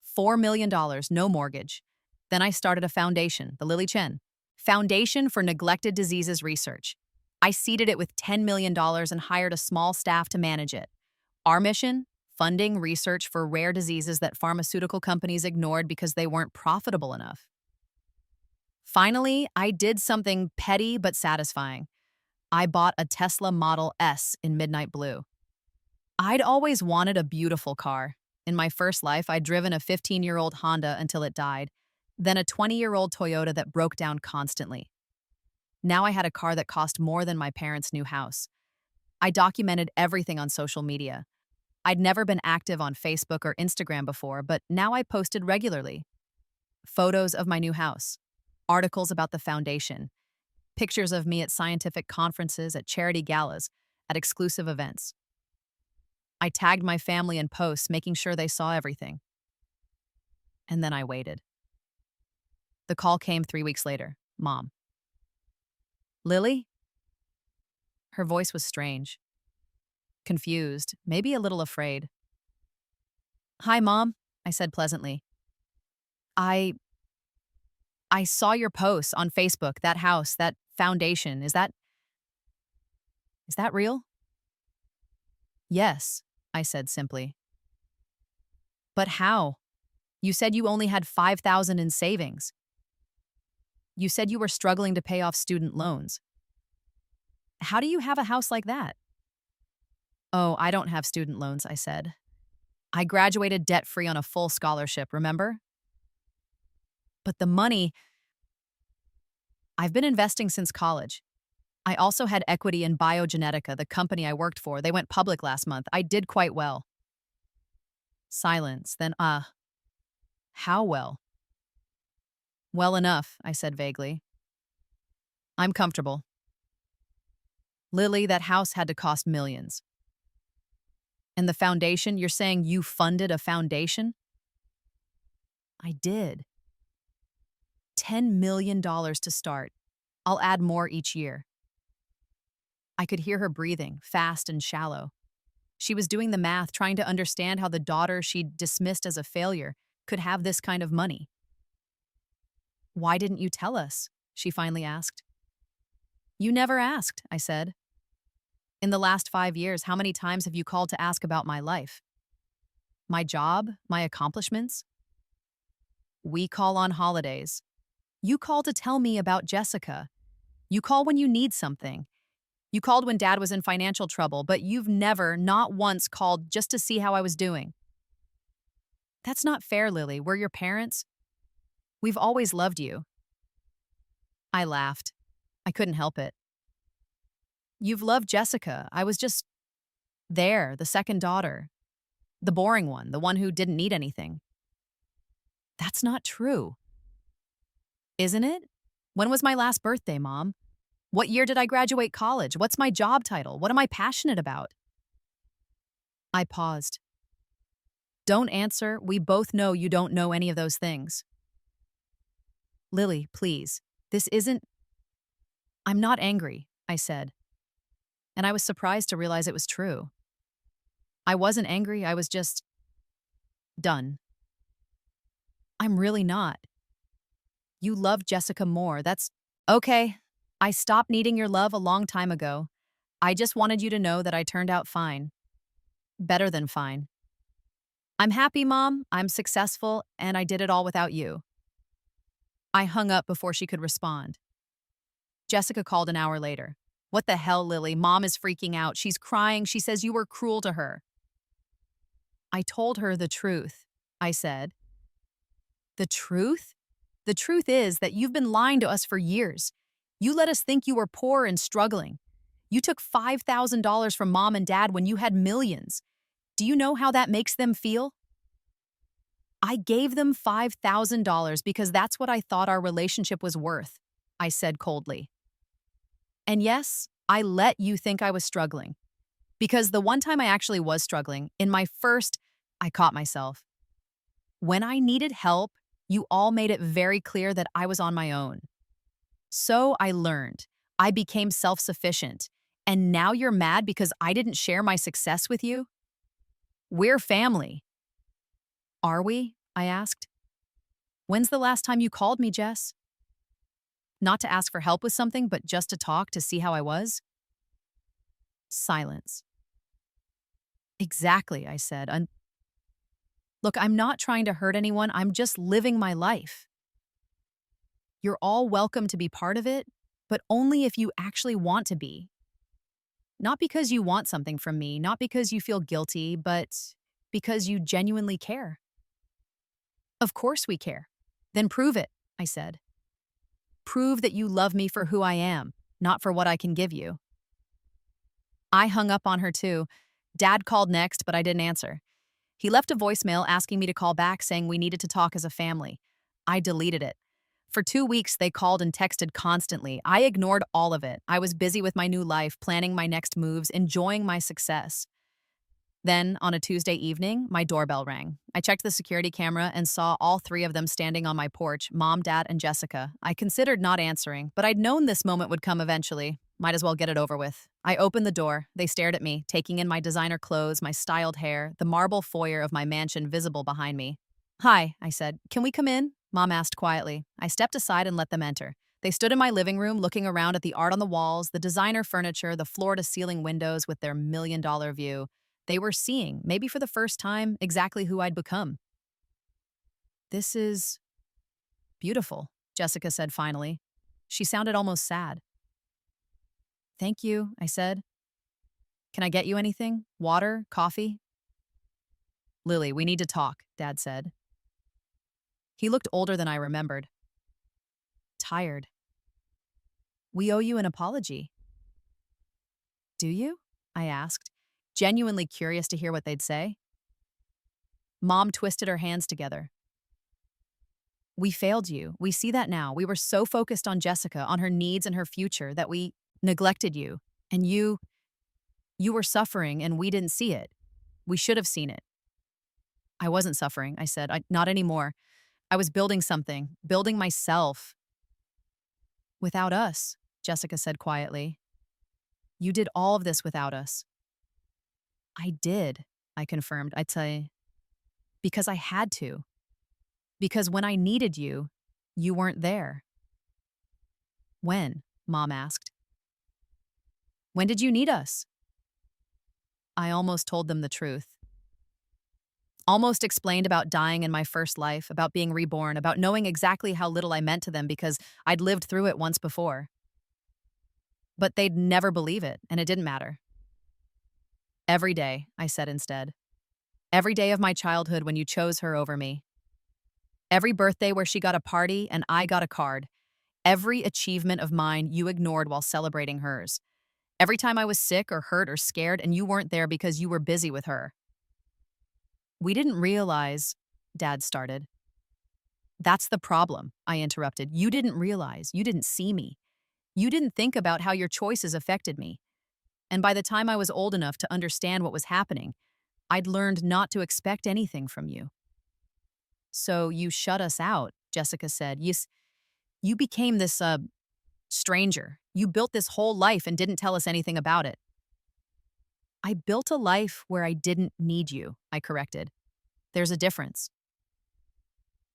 $4 million, no mortgage. Then I started a foundation, the Lily Chen Foundation for Neglected Diseases Research. I seeded it with $10 million and hired a small staff to manage it. Our mission? Funding research for rare diseases that pharmaceutical companies ignored because they weren't profitable enough. Finally, I did something petty but satisfying. I bought a Tesla Model S in midnight blue. I'd always wanted a beautiful car. In my first life, I'd driven a 15-year-old Honda until it died, then a 20-year-old Toyota that broke down constantly. Now I had a car that cost more than my parents' new house. I documented everything on social media. I'd never been active on Facebook or Instagram before, but now I posted regularly. Photos of my new house, articles about the foundation, pictures of me at scientific conferences, at charity galas, at exclusive events. I tagged my family in posts, making sure they saw everything. And then I waited. The call came 3 weeks later. Mom. "Lily?" Her voice was strange. Confused, maybe a little afraid. "Hi, Mom," I said pleasantly. I saw your posts on Facebook, that house, that foundation. Is that real?" "Yes," I said simply. "But how? You said you only had 5,000 in savings. You said you were struggling to pay off student loans. How do you have a house like that?" "Oh, I don't have student loans," I said. "I graduated debt-free on a full scholarship, remember?" "But the money—" "I've been investing since college. I also had equity in Biogenetica, the company I worked for. They went public last month. I did quite well." Silence, then, how well?" "Well enough," I said vaguely. "I'm comfortable." "Lily, that house had to cost millions." "And the foundation, you're saying you funded a foundation?" "I did. $10 million to start. I'll add more each year." I could hear her breathing, fast and shallow. She was doing the math, trying to understand how the daughter she'd dismissed as a failure could have this kind of money. "Why didn't you tell us?" she finally asked. "You never asked," I said. "In the last 5 years, how many times have you called to ask about my life? My job? My accomplishments? We call on holidays. You call to tell me about Jessica. You call when you need something. You called when Dad was in financial trouble, but you've never, not once, called just to see how I was doing." "That's not fair, Lily. We're your parents. We've always loved you." I laughed. I couldn't help it. "You've loved Jessica. I was just there, the second daughter. The boring one, the one who didn't need anything." "That's not true." "Isn't it? When was my last birthday, Mom? What year did I graduate college? What's my job title? What am I passionate about?" I paused. "Don't answer. We both know you don't know any of those things." "Lily, please. This isn't, I'm not angry, I said, and I was surprised to realize it was true. I wasn't angry, I was just done. I'm really not. You love Jessica more. That's okay. I stopped needing your love a long time ago. I just wanted you to know that I turned out fine. Better than fine. I'm happy, Mom. I'm successful, and I did it all without you. I hung up before she could respond. Jessica called an hour later. What the hell, Lily? Mom is freaking out. She's crying. She says you were cruel to her. I told her the truth, I said. The truth? The truth is that you've been lying to us for years. You let us think you were poor and struggling. You took $5,000 from Mom and Dad when you had millions. Do you know how that makes them feel? I gave them $5,000 because that's what I thought our relationship was worth, I said coldly. And yes, I let you think I was struggling. Because the one time I actually was struggling, in my first, I caught myself. When I needed help, you all made it very clear that I was on my own. So I learned. I became self-sufficient. And now you're mad because I didn't share my success with you? We're family. Are we? I asked. When's the last time you called me, Jess? Not to ask for help with something, but just to talk to see how I was? Silence. Exactly, I said. Look, I'm not trying to hurt anyone. I'm just living my life. You're all welcome to be part of it, but only if you actually want to be. Not because you want something from me, not because you feel guilty, but because you genuinely care. Of course we care. Then prove it, I said. Prove that you love me for who I am, not for what I can give you. I hung up on her too. Dad called next, but I didn't answer. He left a voicemail asking me to call back saying we needed to talk as a family. I deleted it. For 2 weeks, they called and texted constantly. I ignored all of it. I was busy with my new life, planning my next moves, enjoying my success. Then, on a Tuesday evening, my doorbell rang. I checked the security camera and saw all 3 of them standing on my porch, Mom, Dad, and Jessica. I considered not answering, but I'd known this moment would come eventually. Might as well get it over with. I opened the door. They stared at me, taking in my designer clothes, my styled hair, the marble foyer of my mansion visible behind me. Hi, I said. Can we come in? Mom asked quietly. I stepped aside and let them enter. They stood in my living room, looking around at the art on the walls, the designer furniture, the floor-to-ceiling windows with their million-dollar view. They were seeing, maybe for the first time, exactly who I'd become. This is beautiful, Jessica said finally. She sounded almost sad. Thank you, I said. Can I get you anything? Water? Coffee? Lily, we need to talk, Dad said. He looked older than I remembered. Tired. We owe you an apology. Do you? I asked, genuinely curious to hear what they'd say. Mom twisted her hands together. We failed you. We see that now. We were so focused on Jessica, on her needs and her future, that we neglected you. And you were suffering and we didn't see it. We should have seen it. I wasn't suffering, I said. Not anymore. I was building something, building myself. Without us, Jessica said quietly. You did all of this without us. I did, I confirmed. I'd say, because I had to. Because when I needed you, you weren't there. When? Mom asked. When did you need us? I almost told them the truth. Almost explained about dying in my first life, about being reborn, about knowing exactly how little I meant to them because I'd lived through it once before. But they'd never believe it, and it didn't matter. Every day, I said instead. Every day of my childhood when you chose her over me. Every birthday where she got a party and I got a card. Every achievement of mine you ignored while celebrating hers. Every time I was sick or hurt or scared and you weren't there because you were busy with her. We didn't realize, Dad started. That's the problem, I interrupted. You didn't realize. You didn't see me. You didn't think about how your choices affected me. And by the time I was old enough to understand what was happening, I'd learned not to expect anything from you. So you shut us out, Jessica said. You You became this, stranger. You built this whole life and didn't tell us anything about it. I built a life where I didn't need you, I corrected. There's a difference.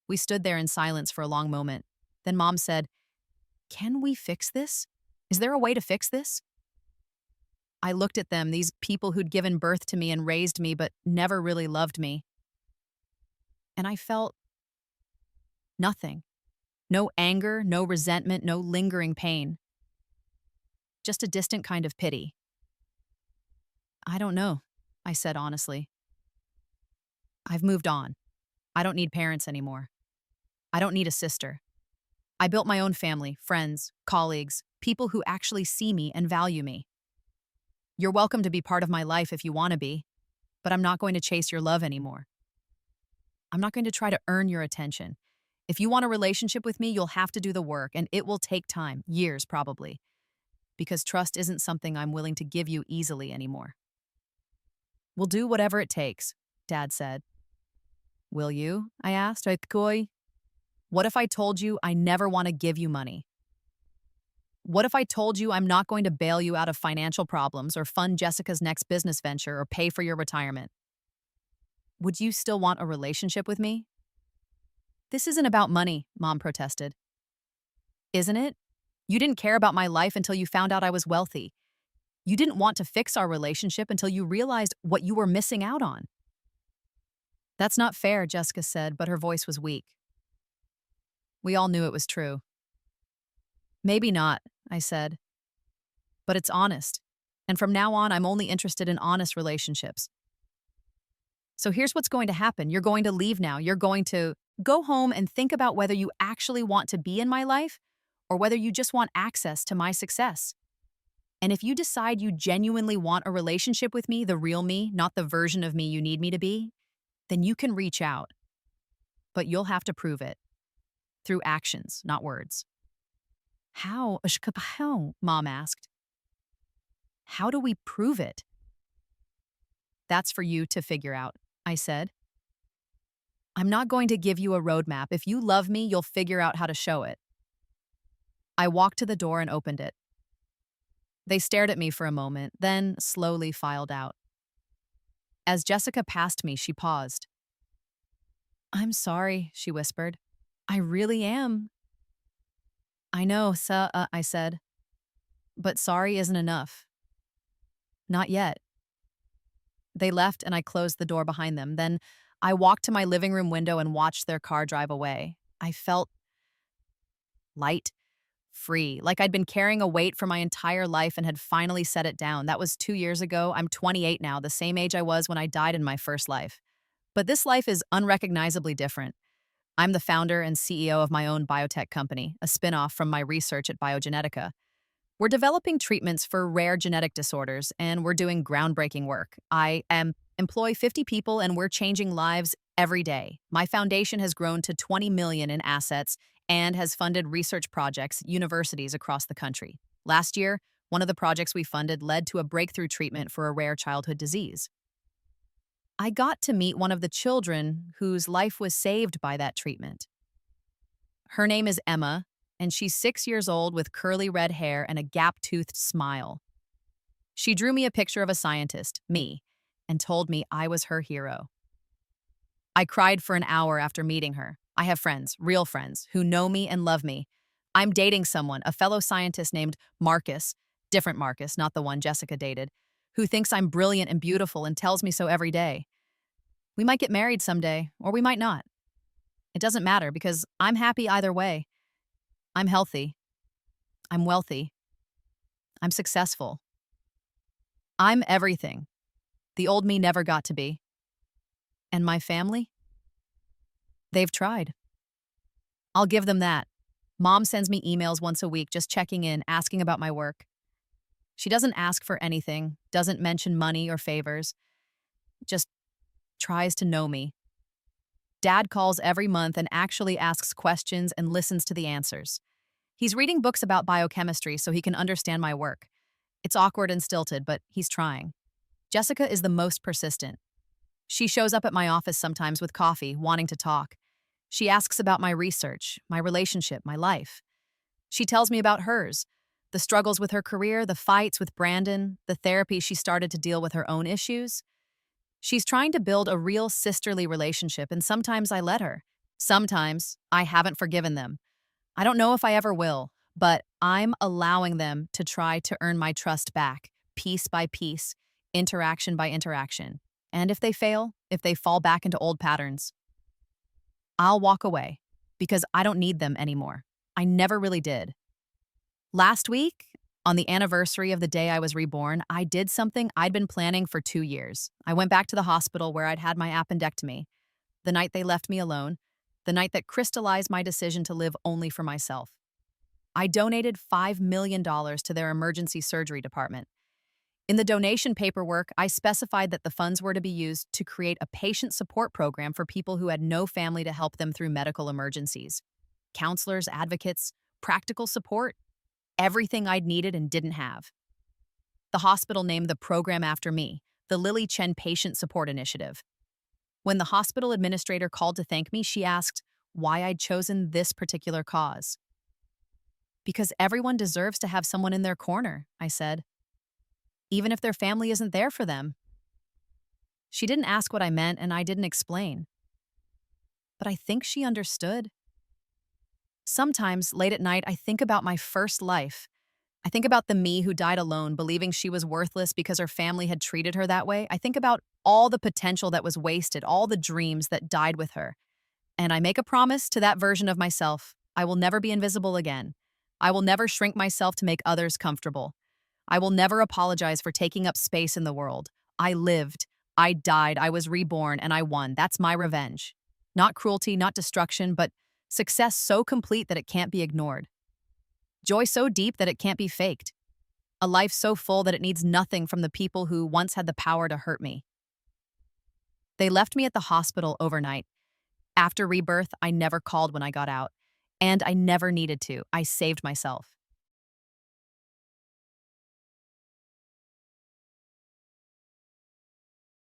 We stood there in silence for a long moment. Then Mom said, "Can we fix this? Is there a way to fix this?" I looked at them, these people who'd given birth to me and raised me but never really loved me. And I felt nothing. No anger, no resentment, no lingering pain. Just a distant kind of pity. "I don't know," I said honestly. "I've moved on. I don't need parents anymore. I don't need a sister. I built my own family, friends, colleagues, people who actually see me and value me. You're welcome to be part of my life if you want to be, but I'm not going to chase your love anymore. I'm not going to try to earn your attention. If you want a relationship with me, you'll have to do the work, and it will take time, years probably, because trust isn't something I'm willing to give you easily anymore." "We'll do whatever it takes," Dad said. "Will you?" I asked. What if I told you I never want to give you money? What if I told you I'm not going to bail you out of financial problems or fund Jessica's next business venture or pay for your retirement? Would you still want a relationship with me?" "This isn't about money," Mom protested. "Isn't it? You didn't care about my life until you found out I was wealthy. You didn't want to fix our relationship until you realized what you were missing out on." "That's not fair," Jessica said, but her voice was weak. We all knew it was true. "Maybe not," I said, "but it's honest. And from now on, I'm only interested in honest relationships. So here's what's going to happen. You're going to leave now. You're going to go home and think about whether you actually want to be in my life or whether you just want access to my success. And if you decide you genuinely want a relationship with me, the real me, not the version of me you need me to be, then you can reach out. But you'll have to prove it. Through actions, not words." How, Mom asked. "How do we prove it?" "That's for you to figure out," I said. "I'm not going to give you a roadmap. If you love me, you'll figure out how to show it." I walked to the door and opened it. They stared at me for a moment, then slowly filed out. As Jessica passed me, she paused. "I'm sorry," she whispered. "I really am." "I know, I said. "But sorry isn't enough." "Not yet." They left and I closed the door behind them. Then I walked to my living room window and watched their car drive away. I felt light, free, like I'd been carrying a weight for my entire life and had finally set it down. That was 2 years ago. I'm 28 now, the same age I was when I died in my first life. But this life is unrecognizably different. I'm the founder and CEO of my own biotech company, a spinoff from my research at Biogenetica. We're developing treatments for rare genetic disorders, and we're doing groundbreaking work. I employ 50 people, and we're changing lives every day. My foundation has grown to 20 million in assets and has funded research projects at universities across the country. Last year, one of the projects we funded led to a breakthrough treatment for a rare childhood disease. I got to meet one of the children whose life was saved by that treatment. Her name is Emma, and she's 6 years old with curly red hair and a gap-toothed smile. She drew me a picture of a scientist, me, and told me I was her hero. I cried for an hour after meeting her. I have friends, real friends, who know me and love me. I'm dating someone, a fellow scientist named Marcus, different Marcus, not the one Jessica dated, who thinks I'm brilliant and beautiful and tells me so every day. We might get married someday, or we might not. It doesn't matter because I'm happy either way. I'm healthy. I'm wealthy. I'm successful. I'm everything the old me never got to be. And my family? They've tried. I'll give them that. Mom sends me emails once a week just checking in, asking about my work. She doesn't ask for anything, doesn't mention money or favors, just tries to know me. Dad calls every month and actually asks questions and listens to the answers. He's reading books about biochemistry so he can understand my work. It's awkward and stilted, but he's trying. Jessica is the most persistent. She shows up at my office sometimes with coffee, wanting to talk. She asks about my research, my relationship, my life. She tells me about hers, the struggles with her career, the fights with Brandon, the therapy she started to deal with her own issues. She's trying to build a real sisterly relationship, and sometimes I let her. Sometimes I haven't forgiven them. I don't know if I ever will, but I'm allowing them to try to earn my trust back, piece by piece, interaction by interaction. And if they fail, if they fall back into old patterns, I'll walk away because I don't need them anymore. I never really did. Last week, on the anniversary of the day I was reborn, I did something I'd been planning for 2 years. I went back to the hospital where I'd had my appendectomy, the night they left me alone, the night that crystallized my decision to live only for myself. I donated $5 million to their emergency surgery department. In the donation paperwork, I specified that the funds were to be used to create a patient support program for people who had no family to help them through medical emergencies. Counselors, advocates, practical support, everything I'd needed and didn't have. The hospital named the program after me, the Lily Chen Patient Support Initiative. When the hospital administrator called to thank me, she asked why I'd chosen this particular cause. Because everyone deserves to have someone in their corner, I said, even if their family isn't there for them. She didn't ask what I meant, and I didn't explain. But I think she understood. Sometimes, late at night, I think about my first life. I think about the me who died alone, believing she was worthless because her family had treated her that way. I think about all the potential that was wasted, all the dreams that died with her. And I make a promise to that version of myself. I will never be invisible again. I will never shrink myself to make others comfortable. I will never apologize for taking up space in the world. I lived, I died, I was reborn, and I won. That's my revenge. Not cruelty, not destruction, but success so complete that it can't be ignored. Joy so deep that it can't be faked. A life so full that it needs nothing from the people who once had the power to hurt me. They left me at the hospital overnight. After Rebirth, I never called when I got out. And I never needed to. I saved myself.